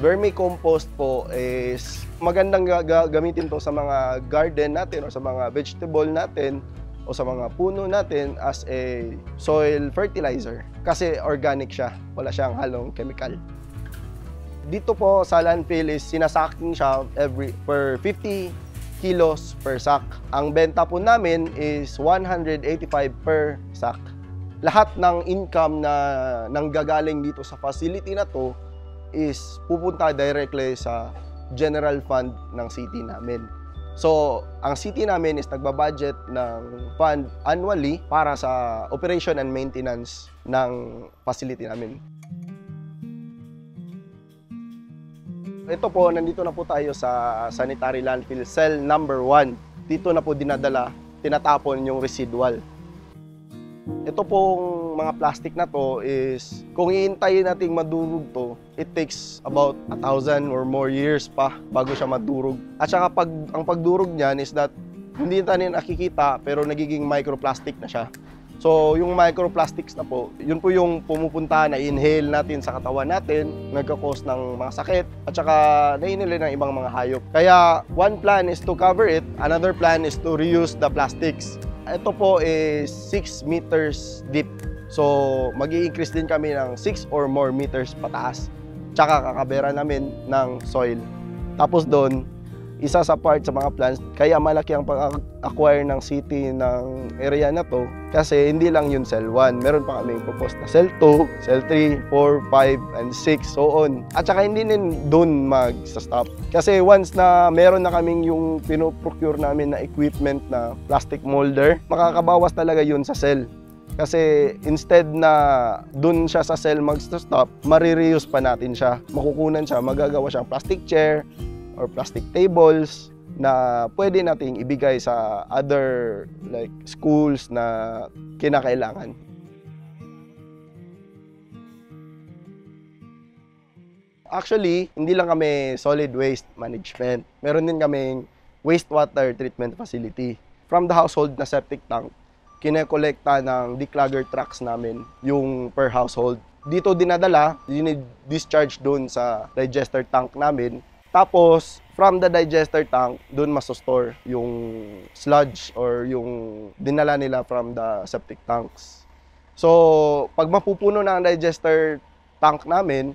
Vermicompost po is magandang gamitin to sa mga garden natin o sa mga vegetable natin o sa mga puno natin as a soil fertilizer kasi organic siya, wala siyang halong chemical. Dito po sa landfill is sinasacking siya per 50 kilos per sack. Ang benta po namin is 185 per sack. Lahat ng income na nanggagaling dito sa facility na to is pupunta directly sa general fund ng city namin. So, ang city namin is nagbabudget ng fund annually para sa operation and maintenance ng facility namin. Ito po, nandito na po tayo sa sanitary landfill cell number 1. Dito na po tinatapon yung residual. Ito pong mga plastic na to is, kung iintayin nating madurog to, it takes about 1,000 or more years pa bago siya madurog. At saka ang pagdurog niyan is that hindi natin nakikita pero nagiging microplastic na siya. So yung microplastics na po, yun po yung pumupunta na inhale natin sa katawan natin, nagka-cause ng mga sakit at saka na-inhale ng ibang mga hayop. Kaya one plan is to cover it, another plan is to reuse the plastics. Ito po is 6 meters deep. So, mag-i-increase din kami ng 6 or more meters pataas. Tsaka kakabera namin ng soil. Tapos doon, isa sa part sa mga plants, kaya malaki ang pag-acquire ng city ng area na to kasi hindi lang yun cell 1. Meron pa kaming proposed na cell 2, cell 3, 4, 5, and 6, so on. At saka hindi din doon mag-stop. Kasi once na meron na kaming yung pinoprocure namin na equipment na plastic molder, makakabawas talaga yun sa cell. Kasi instead na dun siya sa cell mag-stop, marireuse pa natin siya. Makukunan siya, magagawa siyang plastic chair or plastic tables na pwede nating ibigay sa other like schools na kinakailangan. Actually, hindi lang kami solid waste management. Meron din kaming wastewater treatment facility. From the household na septic tank, kine-collecta ng declugger trucks namin yung per household. Dito dinadala, discharge doon sa digester tank namin. Tapos, from the digester tank, doon masostore yung sludge or yung dinala nila from the septic tanks. So, pag mapupuno na ang digester tank namin,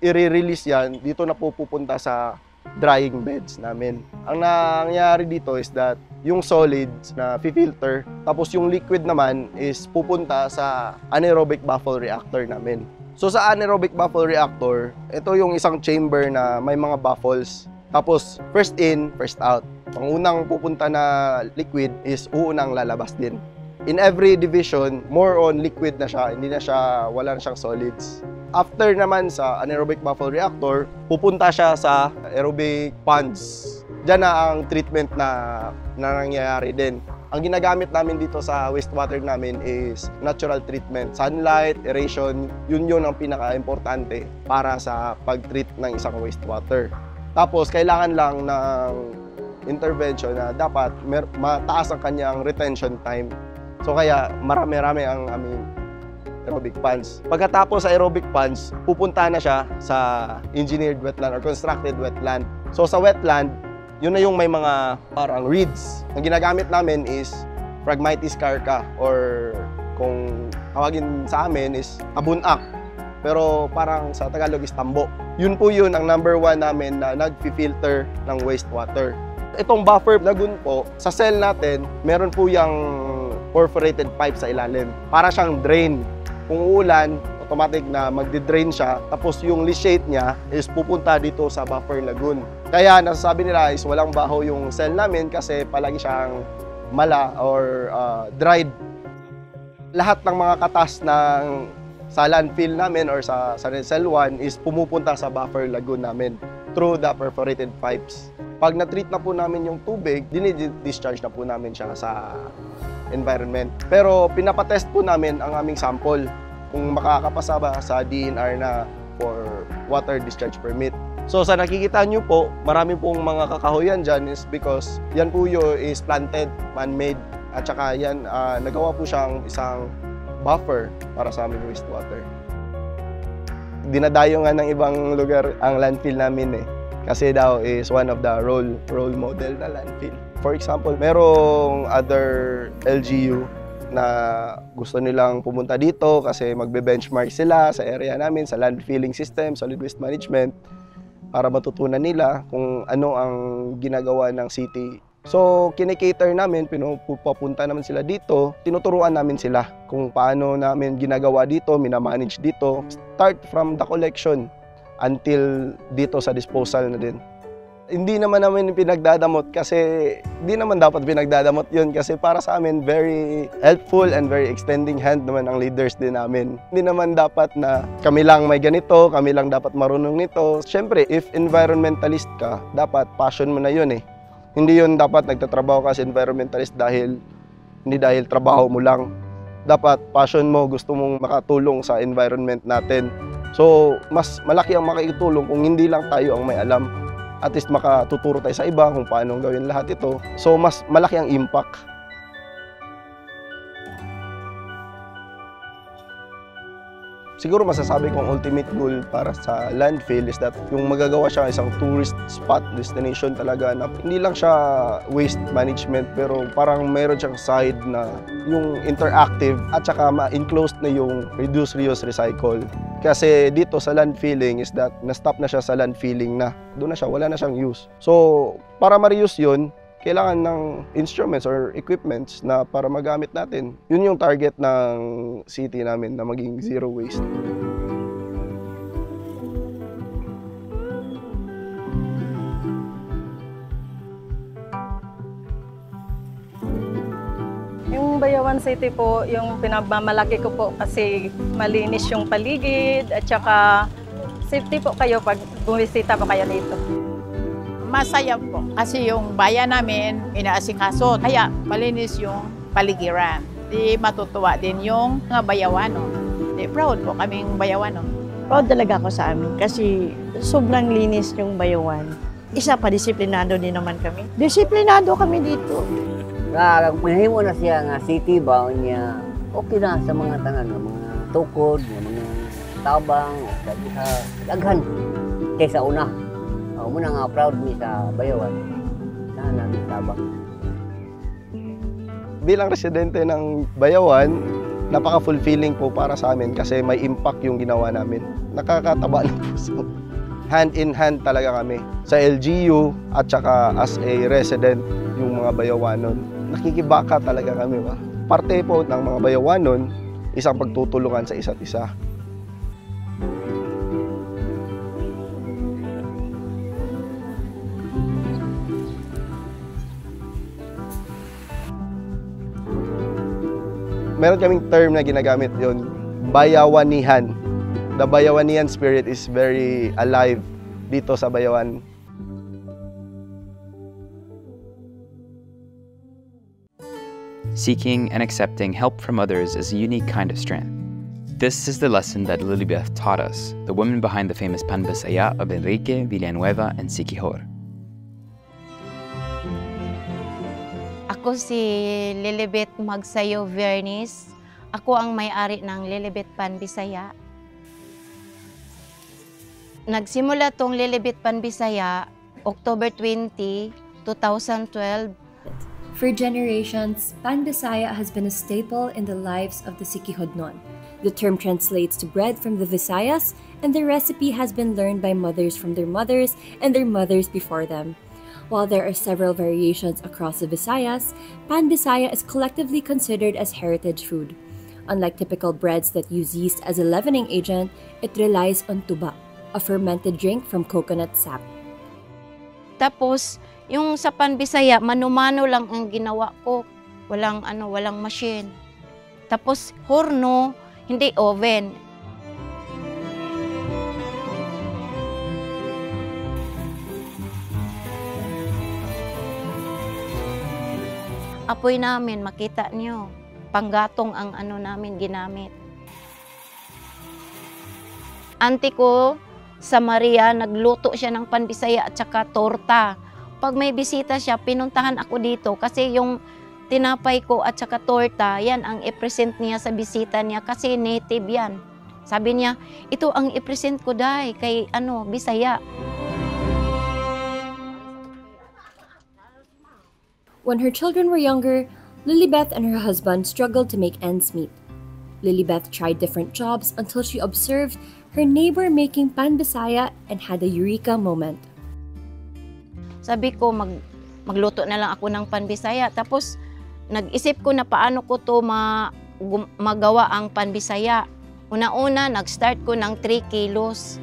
i-release yan, dito na po pupunta sa drying beds namin. Ang nangyayari dito is that yung solids na filter, tapos yung liquid naman is pupunta sa anaerobic baffle reactor namin. So sa anaerobic baffle reactor, ito yung isang chamber na may mga baffles. Tapos first in, first out. Ang unang pupunta na liquid is uunang lalabas din. In every division, more on liquid na siya, hindi na siya, wala na siyang solids. After naman sa anaerobic baffle reactor, pupunta siya sa aerobic ponds. Diyan na ang treatment na nangyayari din. Ang ginagamit namin dito sa wastewater namin is natural treatment. Sunlight, aeration, yun ang pinaka-importante para sa pag-treat ng isang wastewater. Tapos, kailangan lang ng intervention na dapat mataas ang kanyang retention time. So, kaya marami-rami ang aming aerobic ponds. Pagkatapos sa aerobic ponds, pupunta na siya sa engineered wetland or constructed wetland. So, sa wetland, yun na yung may mga parang reeds. Ang ginagamit namin is Phragmites carca or kung tawagin sa amin is abunak. Pero parang sa Tagalog is tambo. Yun po yun ang number 1 namin na nag-filter ng wastewater. Itong buffer lagoon po, sa cell natin, meron po yung perforated pipe sa ilalim. Para siyang drain. Kung uulan, automatic na magdi-drain siya. Tapos yung leachate niya is pupunta dito sa buffer lagoon. Kaya nasasabi nila is walang baho yung cell namin kasi palagi siyang mala or dried. Lahat ng mga katas ng sa landfill namin or sa cell 1 is pumupunta sa buffer lagoon namin through the perforated pipes. Pag na-treat na po namin yung tubig, dini-discharge na po namin siya sa environment. Pero pinapatest po namin ang aming sample kung makakapasa ba sa DNR na for water discharge permit. So sa nakikita nyo po, marami pong mga kakahoyan dyan is because yan po yun is planted, man-made. At saka yan, nagawa po siyang isang buffer para sa aming wastewater. Dinadayo nga ng ibang lugar ang landfill namin eh. Kasi daw is one of the role model na landfill. For example, merong other LGU na gusto nilang pumunta dito kasi magbe-benchmark sila sa area namin, sa landfilling system, solid waste management, para matutunan nila kung ano ang ginagawa ng city. So, kinikater namin, pinupunta naman sila dito, tinuturuan namin sila kung paano namin ginagawa dito, minamanage dito, start from the collection until dito sa disposal na din. Hindi naman namin pinagdadamot kasi hindi naman dapat pinagdadamot yun kasi para sa amin very helpful and very extending hand naman ang leaders din namin. Hindi naman dapat na kami lang may ganito, kami lang dapat marunong nito. Siyempre, if environmentalist ka, dapat passion mo na yun eh. Hindi yun dapat nagtatrabaho ka as environmentalist hindi dahil trabaho mo lang. Dapat passion mo, gusto mong makatulong sa environment natin. So, mas malaki ang makikitulong kung hindi lang tayo ang may alam. At least makatuturo tayo sa iba kung paano gawin lahat ito. So, mas malaki ang impact. Siguro masasabi kong ultimate goal para sa landfill is that yung magagawa siya isang tourist spot, destination talaga na hindi lang siya waste management pero parang mayroon siyang side na yung interactive at saka ma-enclosed na yung reduce, reuse, recycle. Kasi dito sa landfilling is that na-stop na siya sa landfilling na. Doon na siya, wala na siyang use. So, para ma-reuse yun, kailangan ng instruments or equipments na para magamit natin. Yun yung target ng city namin na maging zero waste. Yung Bayawan City po, yung pinagmamalaki ko po kasi malinis yung paligid at saka safety po kayo pag bumisita po kayo dito. Masaya po kasi yung bayan namin inaasikaso kaya malinis yung paligiran. Di matutuwa din yung mga Bayawano. Di proud po kaming Bayawano. Proud talaga ako sa amin kasi sobrang linis yung Bayawan. Isa pa, disiplinado din naman kami. Disiplinado kami dito. Kung mahimo na siya nga city ba niya, okay na sa mga tanan, mga tukod, mga tabang, daghan kaysa una. Muna nga proud mi sa Bayawan. Sana tabang. Bilang residente ng Bayawan, napaka-fulfilling po para sa amin kasi may impact yung ginawa namin. Nakakataba ng puso. Hand in hand talaga kami sa LGU at saka as a resident yung mga Bayawanon. Nakikibaka talaga kami ba. Parte po ng mga Bayawanon, isang pagtutulungan sa isa't isa. Meron kaming term na ginagamit yon, bayawanihan. The Bayawanian spirit is very alive dito sa Bayawan. Seeking and accepting help from others is a unique kind of strength. This is the lesson that Lilibeth taught us, the woman behind the famous Pan Bisaya of Enrique, Villanueva, and Siquijor. Ako si Lilibeth Magsayo Vernis. Ako ang may-ari ng Lilibeth Pan Bisaya. Nagsimula tong Lilibeth Pan Bisaya October 20, 2012. For generations, Pan Bisaya has been a staple in the lives of the Siquihodnon. The term translates to bread from the Visayas, and the recipe has been learned by mothers from their mothers and their mothers before them. While there are several variations across the Visayas, Pan Bisaya is collectively considered as heritage food. Unlike typical breads that use yeast as a leavening agent, it relies on tuba, a fermented drink from coconut sap. Tapos, yung sa Pan Bisaya, mano-mano lang ang ginawa ko. Walang machine. Tapos, horno, hindi oven. Apoy namin, makita niyo. Panggatong ang namin ginamit. Auntie ko sa Maria, nagluto siya ng Pan Bisaya at saka torta. Pag may bisita siya, pinuntahan ako dito kasi yung tinapay ko at saka torta, yan ang i-present niya sa bisita niya kasi native yan. Sabi niya, ito ang i-present ko dahi kay Bisaya. When her children were younger, Lilibeth and her husband struggled to make ends meet. Lilibeth tried different jobs until she observed her neighbor making Pan Bisaya and had a eureka moment. Sabi ko, magluto na lang ako ng Pan Bisaya. Tapos, nag-isip ko na paano ko to magawa ang Pan Bisaya. Una-una, nag-start ko ng 3 kilos.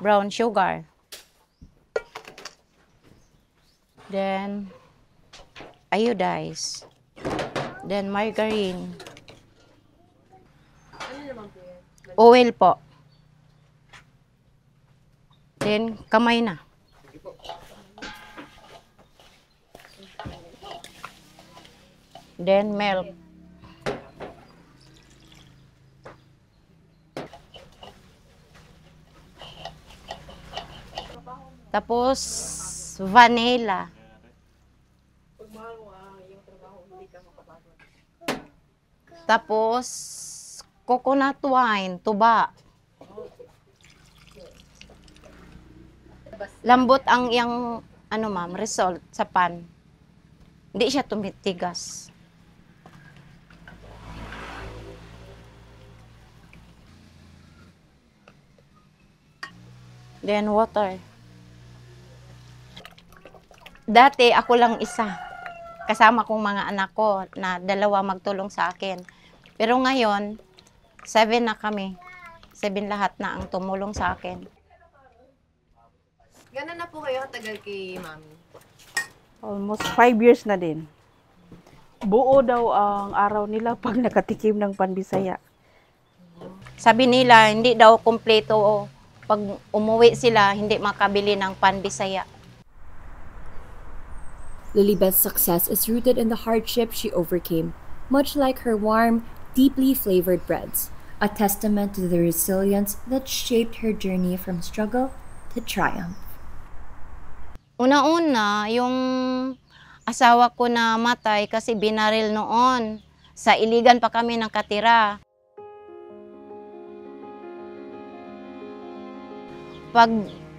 Brown sugar. Then, iodize. Then, margarine. Oil po. Then, kamay na. Then, milk. Tapos, vanilla. Tapos, coconut wine, tuba. Lambot ang iyang, ma'am, result sa pan. Hindi siya tumitigas. Then, water. Dati, ako lang isa. Kasama kong mga anak ko na 2 magtulong sa akin. Pero ngayon, 7 na kami. 7 lahat na ang tumulong sa akin. Gano'n na po kayo tagal kay Mami? Almost 5 years na din. Buo daw ang araw nila pag nakatikim ng Pan Bisaya. Sabi nila, hindi daw kumpleto. Pag umuwi sila, hindi makabili ng Pan Bisaya. Lilibeth's success is rooted in the hardship she overcame, much like her warm, deeply flavored breads, a testament to the resilience that shaped her journey from struggle to triumph. Una-una, yung asawa ko na matay kasi binaril noon. Sa Iligan pa kami nakatira. Pag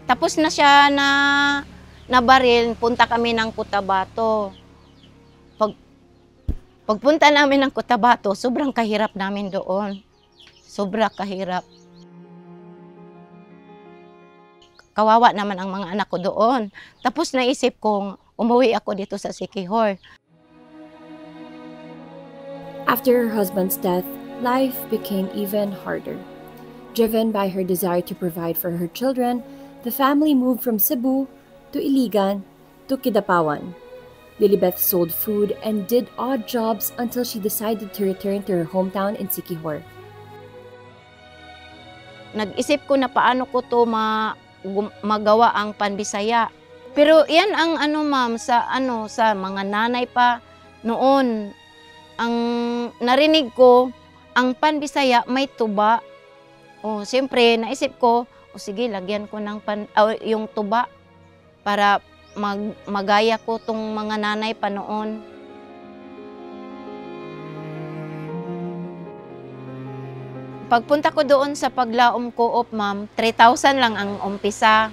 tapos na siya na baril, punta kami ng Cotabato. Pagpunta namin ng Cotabato, sobrang kahirap namin doon. Sobrang kahirap. Kawawa naman ang mga anak ko doon. Tapos naisip kong umuwi ako dito sa Siquijor. After her husband's death, life became even harder. Driven by her desire to provide for her children, the family moved from Cebu to Iligan to Kidapawan. Lilibeth sold food and did odd jobs until she decided to return to her hometown in Siquijor. Nag-isip ko na paano ko to magawa ang Panbisaya. Pero yan ang ma'am sa mga nanay pa noon. Ang narinig ko, ang Panbisaya may tuba. Siyempre naisip ko, sige lagyan ko ng yung tuba para magaya ko tong mga nanay pa noon. Pagpunta ko doon sa Paglaom Co-op, ma'am, 3,000 lang ang umpisa.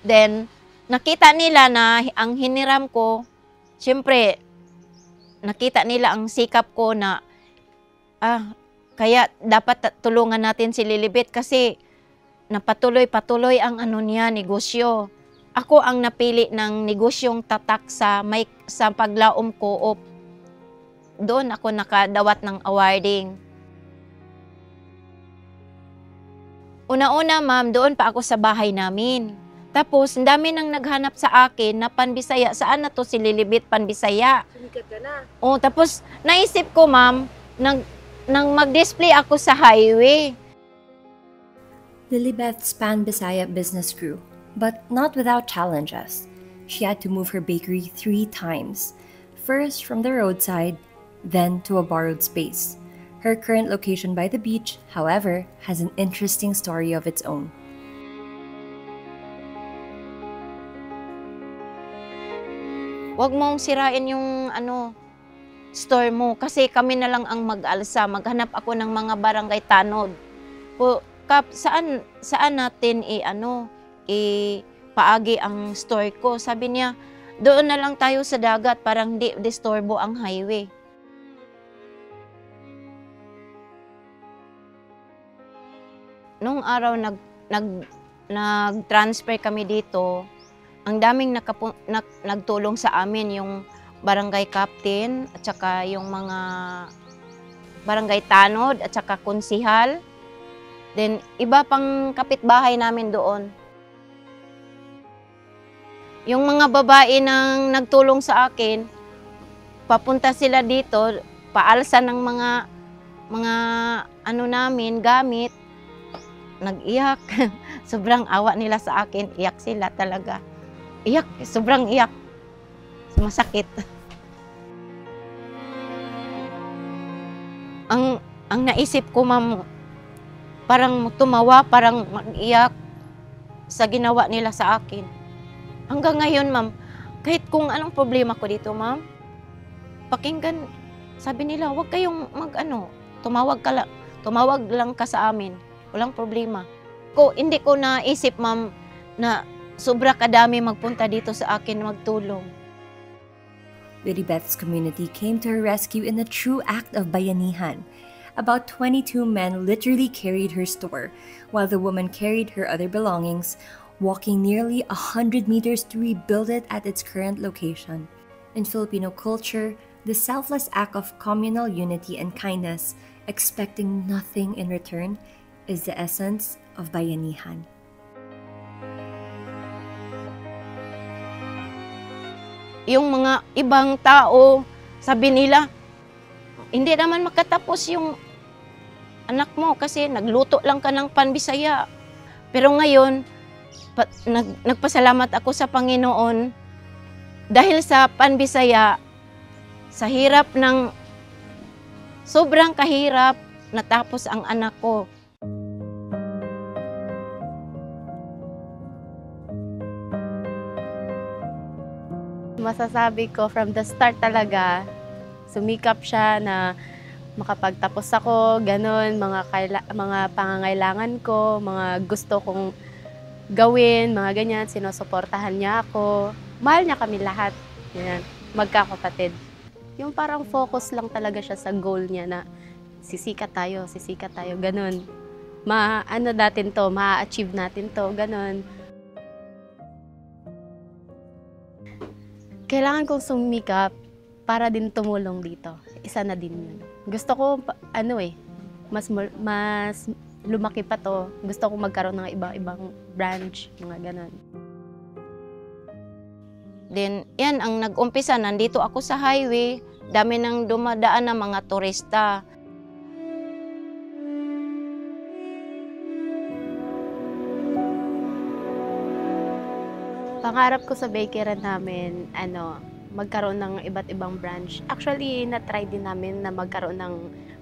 Then, nakita nila na ang hiniram ko, siyempre, nakita nila ang sikap ko na, kaya dapat tulungan natin si Lilibeth kasi napatuloy-patuloy ang niya, negosyo. Ako ang napili ng negosyong tatak sa Paglaom Co-op. Doon ako nakadawat ng awarding. Una-una, ma'am, doon pa ako sa bahay namin. Tapos, ang dami nang naghanap sa akin na Panbisaya. Saan na to si Lilibeth Panbisaya? Sumikat ka na. Tapos, naisip ko, ma'am, nang mag-display ako sa highway. Lilibeth's Panbisaya business grew, but not without challenges. She had to move her bakery 3 times. First from the roadside, then to a borrowed space. Her current location by the beach, however, has an interesting story of its own. Huwag mong sirain yung store mo kasi kami na lang ang mag-alsa. Maghanap ako ng mga barangay tanod. Saan natin paagi ang store ko? Sabi niya, doon na lang tayo sa dagat, parang di disturbo ang highway. Nung araw nag-transfer kami dito, ang daming nagtulong sa amin, yung barangay captain at saka yung mga barangay tanod at saka konsihal. Then iba pang kapitbahay namin doon. Yung mga babae nang nagtulong sa akin, papunta sila dito, paalsa ng mga namin, gamit. Nag-iyak. Sobrang awa nila sa akin. Iyak sila talaga. Iyak. Sobrang iyak. Masakit. Ang naisip ko, ma'am, parang tumawa, parang mag-iyak sa ginawa nila sa akin. Hanggang ngayon, ma'am, kahit kung anong problema ko dito, ma'am, pakinggan, sabi nila, huwag kayong tumawag lang ka sa amin. Walang problema. Hindi ko naisip, ma'am, na sobra kadami magpunta dito sa akin magtulong. Lilibeth's community came to her rescue in a true act of bayanihan. About 22 men literally carried her store, while the woman carried her other belongings, walking nearly 100 meters to rebuild it at its current location. In Filipino culture, the selfless act of communal unity and kindness, expecting nothing in return, is the essence of bayanihan. Yung mga ibang tao, sabi nila, hindi naman makatapos yung anak mo kasi nagluto lang ka ng Panbisaya. Pero ngayon, nagpasalamat ako sa Panginoon dahil sa Panbisaya, sa hirap ng sobrang kahirap, natapos ang anak ko. Masasabi ko from the start talaga, sumikap siya na makapagtapos ako, ganun, mga pangangailangan ko, mga gusto kong gawin, mga ganyan, sinusuportahan niya ako. Mahal niya kami lahat, yan, magkakapatid. Yung parang focus lang talaga siya sa goal niya na sisikat tayo, ganun. Ano natin to, ma-achieve natin to, ganun. Kailangan kong sumikap para din tumulong dito. Isa na din yun. Gusto ko, mas lumaki pa to. Gusto ko magkaroon ng ibang branch, mga ganun. Then, yan ang nag-umpisa. Nandito ako sa highway. Dami nang dumadaan na mga turista. Pangarap ko sa bakery namin, magkaroon ng iba't ibang branch. Actually, na-try din namin na magkaroon ng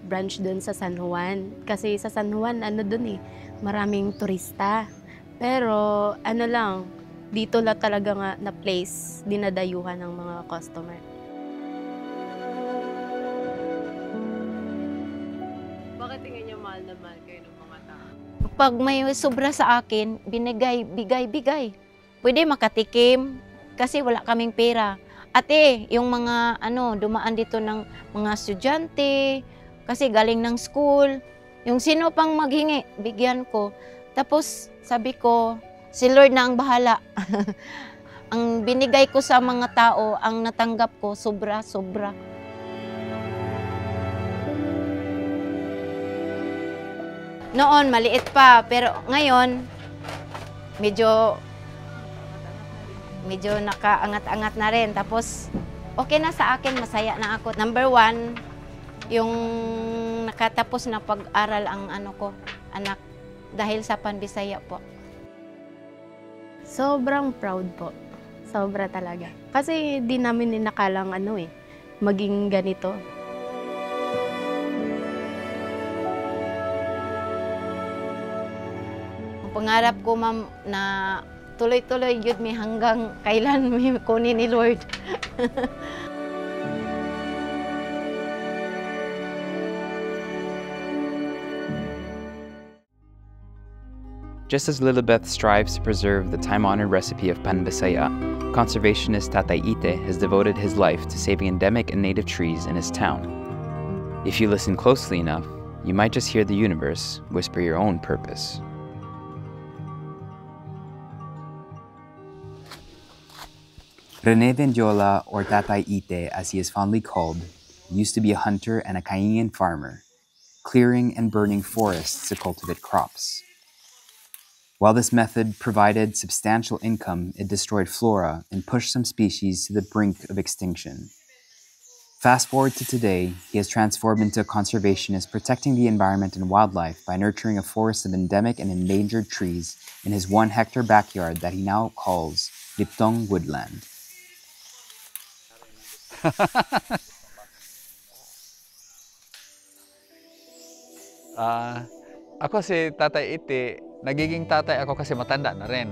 branch doon sa San Juan. Kasi sa San Juan, maraming turista. Pero, dito lang talaga nga na place, dinadayuhan ng mga customer. Bakit tingin niyo mahal na mahal kayo ng mga tao? Pag may sobra sa akin, bigay. Pwede makatikim kasi wala kaming pera. Ate, yung mga dumaan dito ng mga estudyante kasi galing ng school, yung sino pang maghingi, bigyan ko. Tapos sabi ko, si Lord na ang bahala. Ang binigay ko sa mga tao, ang natanggap ko, sobra. Noon, maliit pa, pero ngayon, medyo nakaangat-angat na rin. Tapos, okay na sa akin, masaya na ako. Number 1, yung nakatapos na pag-aral ang anak, dahil sa Panbisaya po. Sobrang proud po. Sobra talaga. Kasi di namin inakalang maging ganito. Ang pangarap ko, ma'am, na tuloy-tuloy yun mi hanggang kailan mi kunin ni Lord. Just as Lilibeth strives to preserve the time-honored recipe of Panbisaya, conservationist Tatay Ite has devoted his life to saving endemic and native trees in his town. If you listen closely enough, you might just hear the universe whisper your own purpose. Rene Vendiola, or Tatay Ite as he is fondly called, used to be a hunter and a Kaingan farmer, clearing and burning forests to cultivate crops. While this method provided substantial income, it destroyed flora and pushed some species to the brink of extinction. Fast forward to today, he has transformed into a conservationist protecting the environment and wildlife by nurturing a forest of endemic and endangered trees in his 1-hectare backyard that he now calls Liptong Woodland. Ako si Tatay Ite, nagiging tatay ako kasi matanda na rin.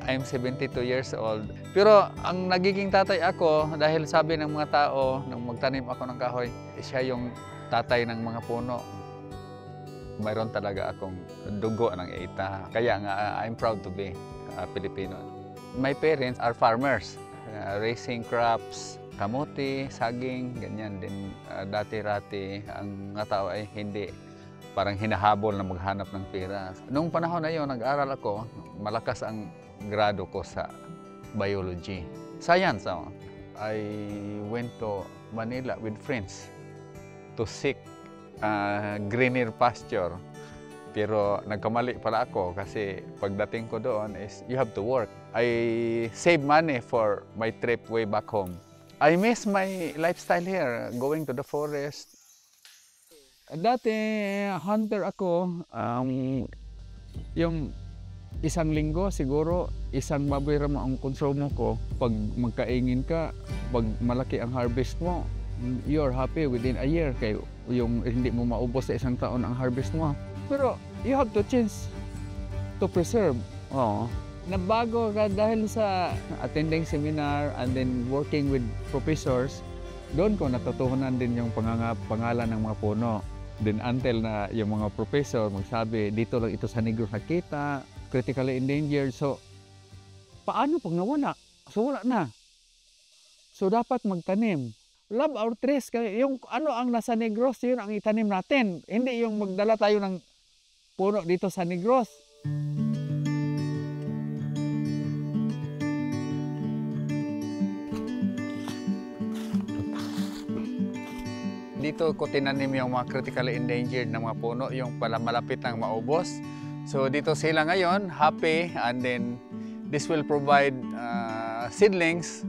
I'm 72 years old. Pero ang nagiging tatay ako dahil sabi ng mga tao nung magtanim ako ng kahoy, siya yung tatay ng mga puno. Mayroon talaga akong dugo ng Ita. Kaya nga, I'm proud to be Filipino. My parents are farmers, raising crops, kamote, saging, ganyan din. Dati-rati, ang mga tao ay hindi parang hinahabol na maghanap ng pera. Noong panahon na yun, nag-aral ako, malakas ang grado ko sa biology. Science, I went to Manila with friends to seek greener pasture. Pero nagkamali pala ako kasi pagdating ko doon is you have to work. I save money for my trip way back home. I miss my lifestyle here, going to the forest. Dati, hunter ako. Yung isang linggo, siguro, isang baboy mo ang konsumo ko. Pag magkaingin ka, pag malaki ang harvest mo, you're happy within a year. Kaya yung hindi mo maubos sa isang taon ang harvest mo. Pero you have to change to preserve. Nabago ka dahil sa attending seminar and then working with professors. Doon ko natutuhanan din yung pangalan ng mga puno. Then until na yung mga professor magsabi, dito lang ito sa Negros nakita, critically endangered. So, paano pag nawala? So, wala na. So dapat magtanim. Love our trees. Yung ano ang nasa Negros, yun ang itanim natin. Hindi yung magdala tayo ng puno dito sa Negros. Dito ko tinanim yung mga critically endangered na mga puno, yung pala malapit ng maubos. So dito sila ngayon, happy, and then this will provide seedlings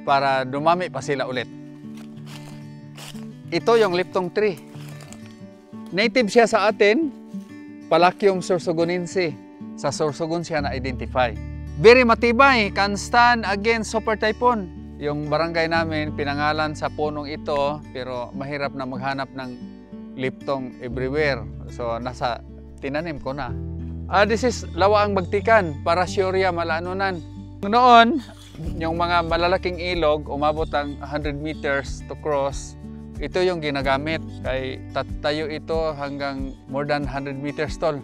para dumami pa sila ulit. Ito yung liptong tree. Native siya sa atin, Palacium sorsogonense. Sa sorsogon siya na-identify. Very matibay, can stand against super typhoon. Yung barangay namin, pinangalan sa punong ito, pero mahirap na maghanap ng liptong everywhere. So, tinanim ko na. This is Lawaang Bagtikan, Parasyoria Malaanunan. Noon, yung mga malalaking ilog, umabot ang 100 meters to cross. Ito yung ginagamit. Kay tatayo ito hanggang more than 100 meters tall.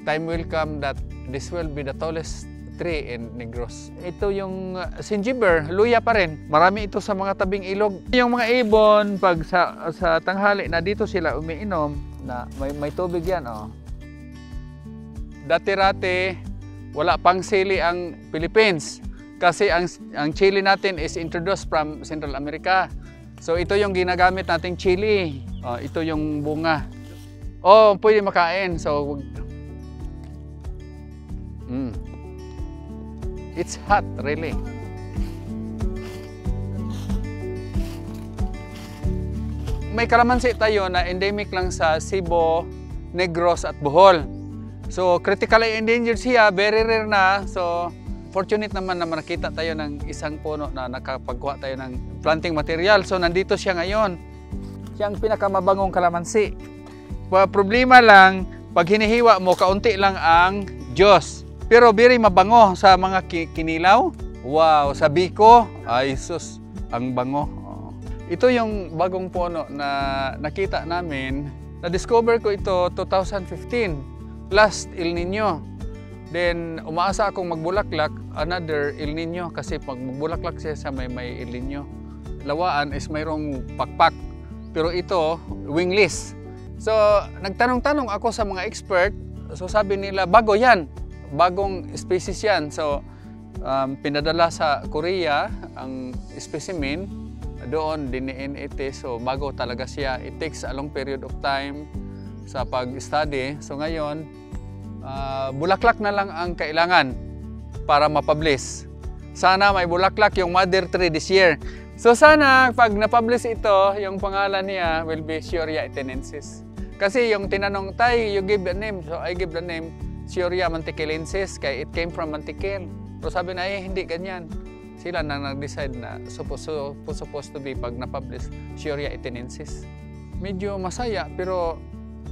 Time will come that this will be the tallest tree in Negros. Ito yung Sinjiber, luya pa rin. Marami ito sa mga tabing ilog. Yung mga ibon, pag sa tanghali na dito sila umiinom, na may tubig yan. Oh. Dati-rati, wala pang sili ang Philippines. Kasi ang chili natin is introduced from Central America. So ito yung ginagamit nating chili. Oh, ito yung bunga. Oh, pwede makain. So, it's hot, really. May kalamansi tayo na endemic lang sa Cebu, Negros at Bohol. So, critically endangered siya, very rare na. So, fortunate naman na nakita tayo ng isang puno na nakapagkuha tayo ng planting material. So, nandito siya ngayon. Siya ang pinakamabangong kalamansi. Problema lang, pag hinihiwa mo, kaunti lang ang Diyos. Pero very mabango sa mga kinilaw. Wow, sa biko, ay sus, ang bango. Ito yung bagong puno na nakita namin. Na-discover ko ito 2015, last El Nino. Then umaasa akong magbulaklak, another El Nino, kasi pag magbulaklak siya sa may El Nino. Lawaan is mayroong pakpak, pero ito wingless. So nagtanong-tanong ako sa mga expert, so sabi nila bago yan. Bagong species yan. So, pinadala sa Korea ang specimen. Doon, DNA test. So, bago talaga siya. It takes a long period of time sa pag-study. So, ngayon, bulaklak na lang ang kailangan para mapublish. Sana may bulaklak yung mother tree this year. So, sana pag napublish ito, yung pangalan niya will be Schorria itenensis. Kasi yung tinanong, Tay, you give the name. So, I give the name Schorria mantiquelensis, kaya it came from mantiquel. So sabi na, hindi ganyan. Sila na nag-decide na supposed to be pag na-publish Schorria itenensis. Medyo masaya, pero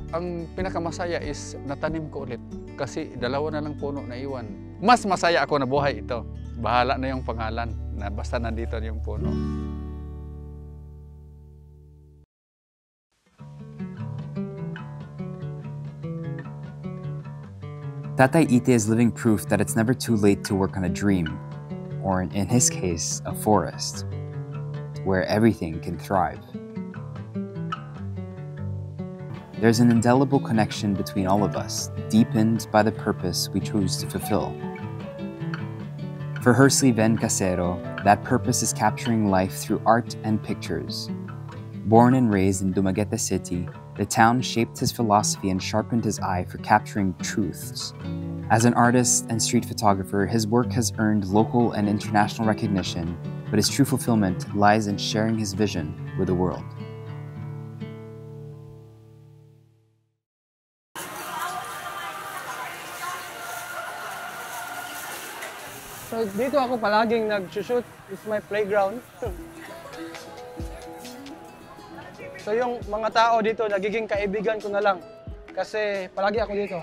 ang pinakamasaya is natanim ko ulit. Kasi dalawa na lang puno na iwan. Mas masaya ako na buhay ito. Bahala na yung pangalan, na basta nandito yung puno. Tatay Ite is living proof that it's never too late to work on a dream, or in his case, a forest, where everything can thrive. There's an indelible connection between all of us, deepened by the purpose we choose to fulfill. For Hersley Ven Casero, that purpose is capturing life through art and pictures. Born and raised in Dumaguete City, the town shaped his philosophy and sharpened his eye for capturing truths. As an artist and street photographer, his work has earned local and international recognition, but his true fulfillment lies in sharing his vision with the world. So dito ako palaging nag-shoot. It's my playground. So yung mga tao dito, nagiging kaibigan ko na lang. Kasi palagi ako dito.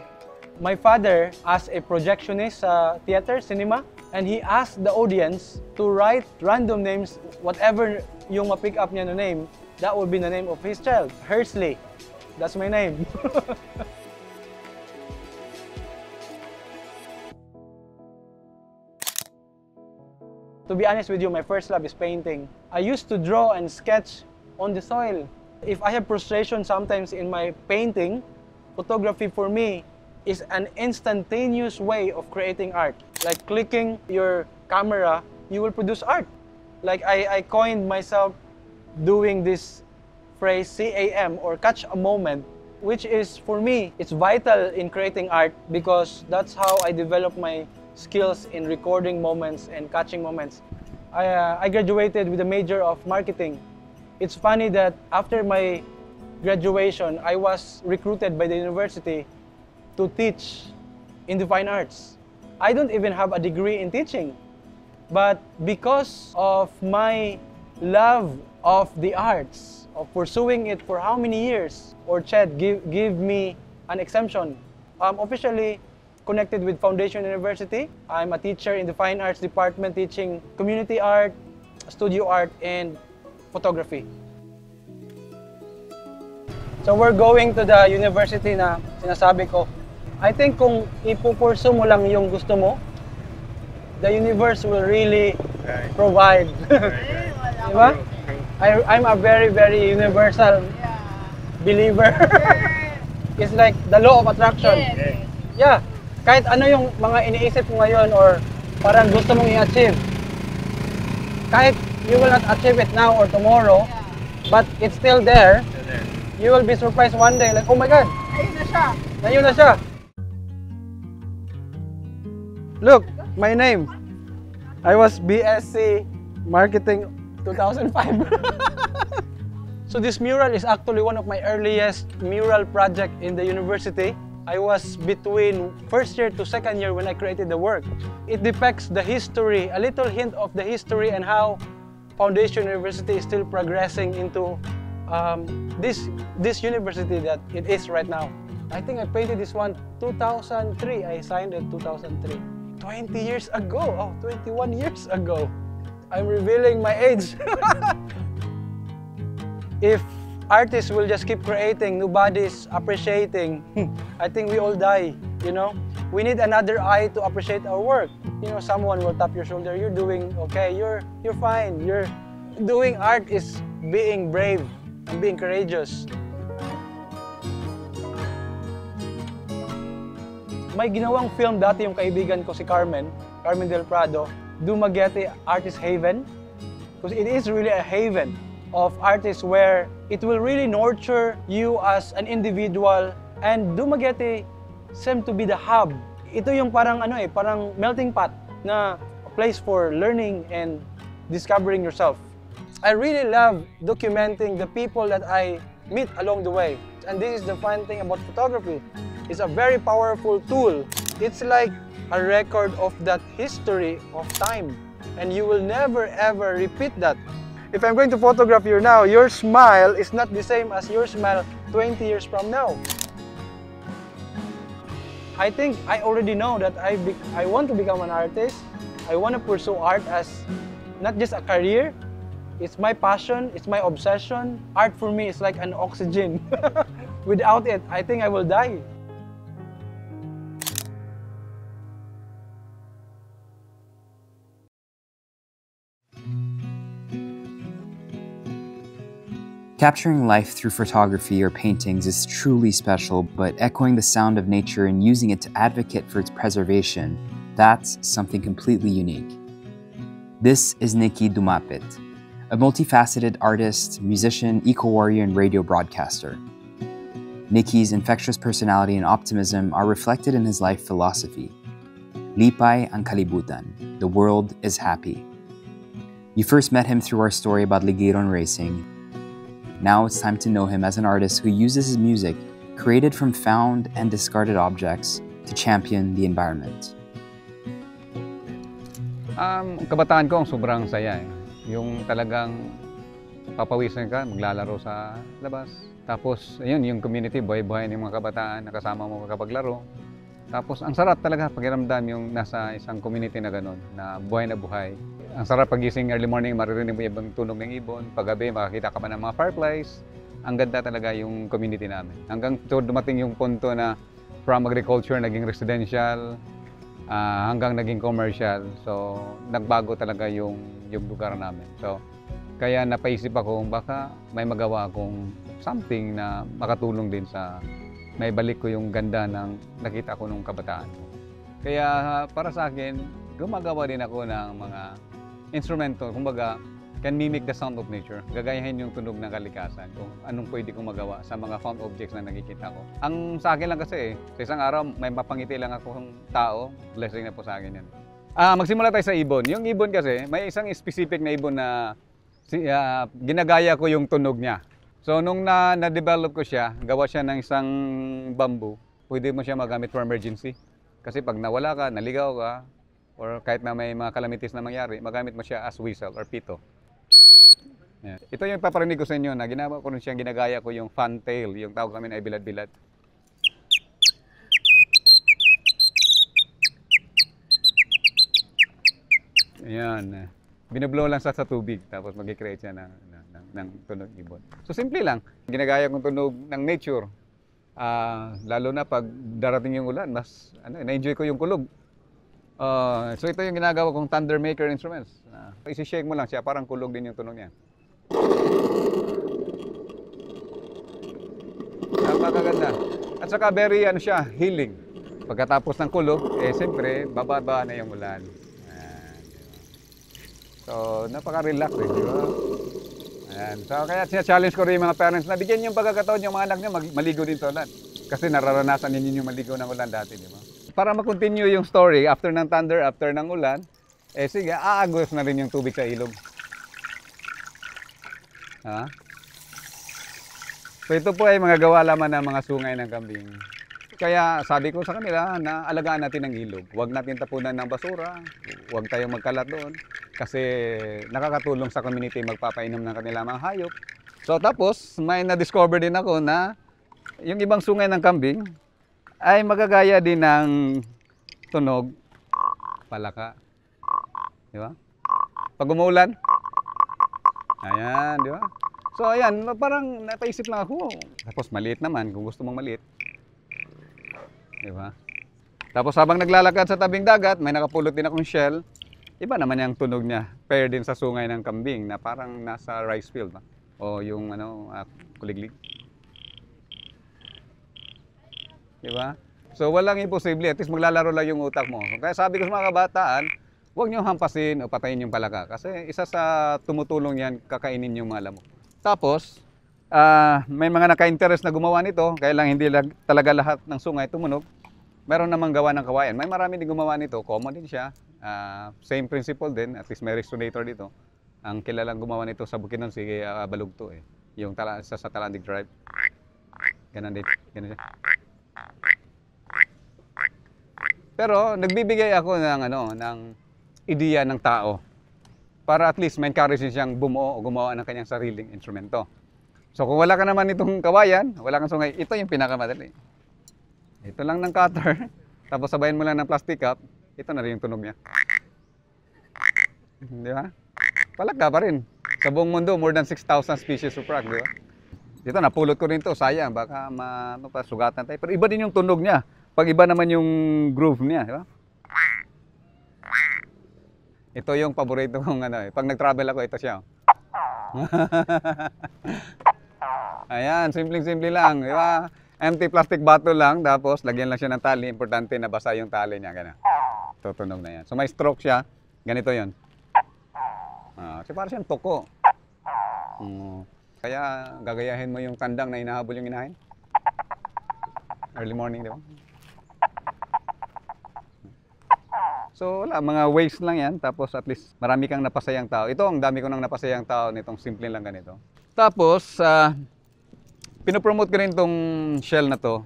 My father as a projectionist sa theater, cinema, and he asked the audience to write random names, whatever yung ma-pick up niya na name, that would be the name of his child. Hersley. That's my name. To be honest with you, my first love is painting. I used to draw and sketch on the soil. If I have frustration sometimes in my painting, photography for me is an instantaneous way of creating art. Like clicking your camera, you will produce art. Like I coined myself doing this phrase CAM, or catch a moment, which is for me, it's vital in creating art because that's how I develop my skills in recording moments and catching moments. I graduated with a major of marketing. It's funny that after my graduation, I was recruited by the university to teach in the fine arts. I don't even have a degree in teaching, but because of my love of the arts, of pursuing it for how many years, Orched give me an exemption. I'm officially connected with Foundation University. I'm a teacher in the Fine Arts Department teaching community art, studio art, and photography. So we're going to the university na sinasabi ko. I think kung ipupursue mo lang yung gusto mo, the universe will really provide. Diba? I'm a very, very universal believer. It's like the law of attraction. Yeah. Kahit ano yung mga iniisip mo ngayon or parang gusto mong i-achieve, kahit you will not achieve it now or tomorrow, but it's still there, you will be surprised one day like, oh my God, ayun na siya. Ayun na siya. Look, my name. I was BSc Marketing 2005. So this mural is actually one of my earliest mural project in the university. I was between first year to second year when I created the work. It depicts the history, a little hint of the history and how Foundation University is still progressing into this university that it is right now. I think I painted this one 2003. I signed it 2003. 20 years ago. Oh, 21 years ago. I'm revealing my age. If artists will just keep creating, nobody's appreciating, I think we all die, you know? We need another eye to appreciate our work. You know, someone will tap your shoulder, you're doing okay, you're fine. You're doing art is being brave and being courageous. May ginawang film dati yung kaibigan ko si Carmen Del Prado, Dumaguete Artist Haven. Because it is really a haven of artists where it will really nurture you as an individual, and Dumaguete seems to be the hub. Ito yung parang parang melting pot na a place for learning and discovering yourself. I really love documenting the people that I meet along the way. And this is the fun thing about photography. It's a very powerful tool. It's like a record of that history of time, and you will never ever repeat that. If I'm going to photograph you now, your smile is not the same as your smile 20 years from now. I think I already know that I want to become an artist. I want to pursue art as not just a career. It's my passion, it's my obsession. Art for me is like an oxygen. Without it, I think I will die. Capturing life through photography or paintings is truly special, but echoing the sound of nature and using it to advocate for its preservation, that's something completely unique. This is Nicky Dumapit, a multifaceted artist, musician, eco-warrior, and radio broadcaster. Nicky's infectious personality and optimism are reflected in his life philosophy. Lipay ang kalibutan, the world is happy. You first met him through our story about Ligiron Racing. Now it's time to know him as an artist who uses his music, created from found and discarded objects, to champion the environment. Kabataan ko ang sobrang saya. Yung talagang papawisan ka, maglalaro sa labas. Tapos, ayun, yung community, buhay-buhay ng mga kabataan, nakasama mo makapaglaro. Tapos, ang sarap talaga pakiramdam yung nasa isang community na gano'n, na buhay. Ang sarap pagising early morning, maririnig mo yung tunog ng ibon. Paggabi, makakita ka pa ng mga fireflies. Ang ganda talaga yung community namin. Hanggang dumating yung punto na from agriculture, naging residential. hanggang naging commercial. So, nagbago talaga yung lugar namin. So, kaya napaisip ako baka may magawa akong something na makatulong din sa may balik ko yung ganda ng nakita ko nung kabataan ko. Kaya para sa akin, gumagawa din ako ng mga instrumento, kumbaga, can mimic the sound of nature. Gagayahin yung tunog ng kalikasan kung anong pwede kong magawa sa mga found objects na nakikita ko. Ang sa akin lang kasi, sa isang araw may mapangiti lang akong tao, blessing na po sa akin yan. Magsimula tayo sa ibon. Yung ibon kasi, may isang specific na ibon na ginagaya ko yung tunog niya. So nung na-develop ko siya, gawa siya ng isang bamboo, pwede mo siya magamit for emergency. Kasi pag nawala ka, naligaw ka, or kahit na may mga calamities na mangyari, magamit mo siya as whistle or pito. Yeah. Ito yung paparinig ko sa inyo na ginawa ko rin siyang ginagaya ko yung fantail, yung tawag kami ay bilad-bilad. Ayan. Binublow lang sa tubig, tapos mag-create siya ng tunog ibon. So simple lang, ginagaya kong tunog ng nature. Lalo na pag darating yung ulan, mas na-enjoy ko yung kulog. So ito yung ginagawa kong thunder maker instruments. Isi-shake mo lang siya, parang kulog din yung tunog niya. Napakaganda. At saka very siya, healing. Pagkatapos ng kulog, siyempre, bababa na yung ulan. So, napaka-relax di ba? Ayan. So, kaya siya-challenge ko rin yung mga parents na bigyan yung pagkakataon yung mga anak niyo maligo din sa ulan. Kasi nararanasan ninyo yung maligo ng ulan dati, di ba? Para ma-continue yung story, after ng thunder, after ng ulan, sige, aagos na rin yung tubig sa ilog. Ha? So, ito po ay mga gawa lamang ng mga sungay ng kambing. Kaya sabi ko sa kanila na alagaan natin ang ilog. Huwag natin tapunan ng basura, huwag tayong magkalat doon. Kasi nakakatulong sa community magpapainom ng kanilang mga hayop. So tapos may na-discover din ako na yung ibang sungay ng kambing ay magagaya din ng tunog, palaka. Di ba? Pag umuulan, ayan, di ba? So ayan, parang napaisip lang ako. Tapos maliit naman, kung gusto mong maliit. Di ba? Tapos habang naglalakad sa tabing dagat, may nakapulot din akong shell. Iba naman yung tunog niya. Pair din sa sungay ng kambing na parang nasa rice field ba? O yung kuliglig. Di ba? So walang imposible. At least maglalaro lang yung utak mo. Kaya sabi ko sa mga kabataan, huwag niyo hampasin o patayin yung palaka. Kasi isa sa tumutulong yan, kakainin yung mga lamok. Tapos, may mga naka-interest na gumawa nito, kaya lang hindi talaga lahat ng sungay tumunog. Meron namang gawa ng kawayan. May marami din gumawa nito, common din siya. Same principle din, at least may resonator dito. Ang kilalang gumawa nito sa Bukidnon, si Balugto yung sa Talandig Drive. Ganun din, ganun siya. Pero nagbibigay ako ng ideya ng tao para at least ma-encourage siyang bumuo o gumawa ng kanyang sariling instrumento. So kung wala ka naman itong kawayan, wala kang sungay, ito yung pinakamadali. Ito lang ng cutter, tapos sabayan mo lang ng plastic cup, ito na rin yung tunog niya. Di ba? Palaka pa rin. Sa buong mundo, more than 6,000 species of frog, di ba? Ito, napulot ko rin to, sayang, baka sugatan tayo. Pero iba din yung tunog niya, pag iba naman yung groove niya, di ba? Ito yung paborito kong pag nag-travel ako, ito siya. Ayan, simpleng-simple lang, di ba? Empty plastic bottle lang, tapos lagyan lang siya ng tali. Importante na basa yung tali niya, gano'n. Tutunog na yan. So may stroke siya, ganito yon. Kasi parang siyang tuko. Kaya gagayahin mo yung tandang na hinahabol yung inahin. Early morning, di ba? So wala, mga waste lang yan. Tapos at least marami kang napasayang tao. Ito, ang dami ko nang napasayang tao nitong simple lang ganito. Tapos, pinopromote ko rin itong shell na to.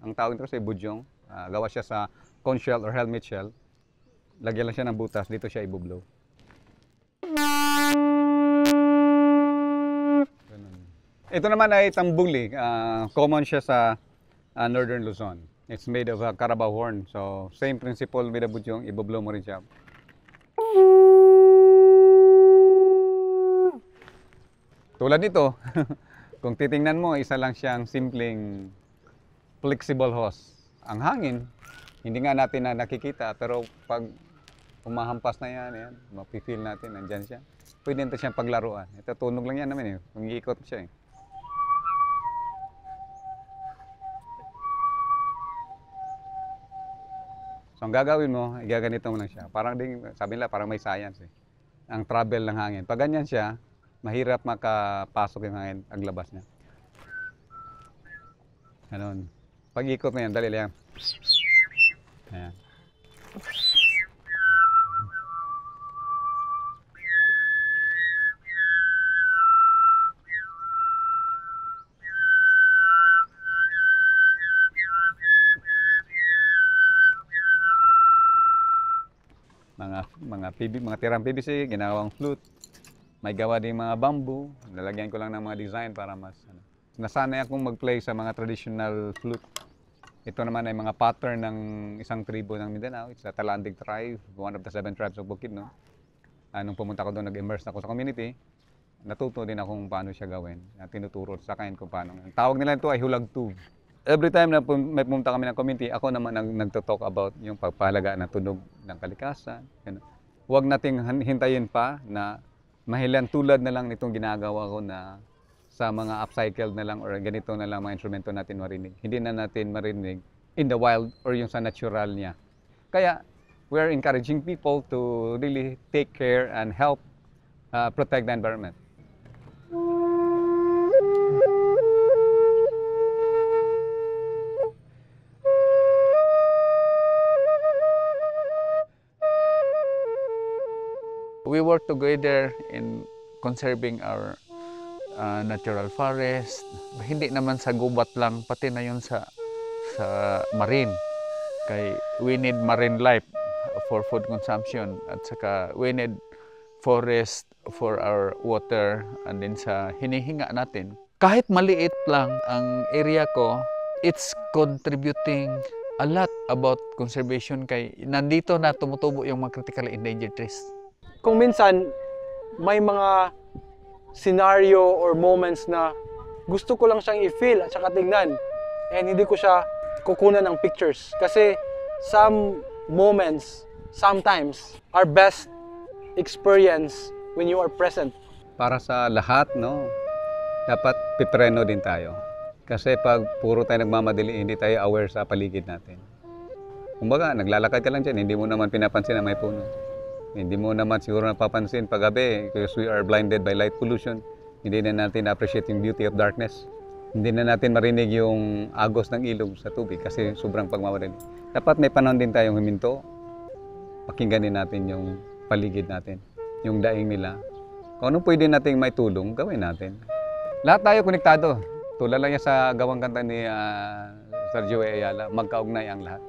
Ang tawag nito kasi budyong. Gawa siya sa cone shell or helmet shell. Lagyan lang siya ng butas. Dito siya ibublow. Ito naman ay tambuli. Common siya sa Northern Luzon. It's made of carabao horn. So, same principle with the budyong. Ibublow mo rin siya. Tulad nito, kung titingnan mo, isa lang siyang simpleng flexible hose. Ang hangin, Hindi nga natin na nakikita, pero pag humahampas na yan, mapifeel natin, nandyan siya. Pwede natin siyang paglaruan. Ito, tunog lang yan naman umiikot siya So ang gagawin mo, igaganito mo lang siya. Parang sabi nila, parang may science Ang travel ng hangin. Pag ganyan siya, mahirap makapasok yung hangin, ang labas niya. Ganon. Pag ikot na yan, dali lang. Ayan. Mga tirang PVC, ginawang flute. May gawa din mga bamboo. Lalagyan ko lang ng mga design para mas nasanay akong mag-play sa mga traditional flute. Ito naman ay mga pattern ng isang tribo ng Mindanao. It's a Talandig tribe, one of the 7 tribes of Bukidnon. Nung pumunta ko doon, nag-immerse ako sa community. Natuto din akong paano siya gawin. Tinuturo sa akin kung paano. Ang tawag nila ito ay hulag tube. Every time na may pumunta kami ng community, ako naman nagto-talk about yung pagpahalaga ng tunog ng kalikasan. Huwag nating hintayin pa na mahilan tulad na lang nitong ginagawa ko na sa mga upcycled na lang or ganito na lang mga instrumento natin marinig. Hindi na natin marinig in the wild or yung sa natural niya. Kaya we're encouraging people to really take care and help protect the environment. We work together in conserving our natural forest. Hindi naman sa gubat lang, pati na yun sa marine. Kay we need marine life for food consumption at saka we need forest for our water and din sa hinihinga natin. Kahit maliit lang ang area ko, it's contributing a lot about conservation kay nandito na tumutubo yung mga critically endangered trees. Kung minsan may mga scenario or moments na gusto ko lang siyang i-feel at saka tignan and hindi ko siya kukunan ng pictures kasi some moments sometimes are best experience when you are present. Para sa lahat, dapat pipreno din tayo. Kasi pag puro tayo nagmamadali, hindi tayo aware sa paligid natin. Kumbaga, naglalakad ka lang dyan, hindi mo naman pinapansin na may puno. Hindi mo naman siguro napapansin pag gabi because we are blinded by light pollution. Hindi na natin appreciate yung beauty of darkness. Hindi na natin marinig yung agos ng ilog sa tubig kasi sobrang pagmamadali. Dapat may panahon din tayong huminto. Pakinggan din natin yung paligid natin, yung daing nila. Kung anong pwede nating may tulong, gawin natin. Lahat tayo konektado. Tulad lang yan sa gawang kanta ni Sergio Ayala, magkaugnay ang lahat.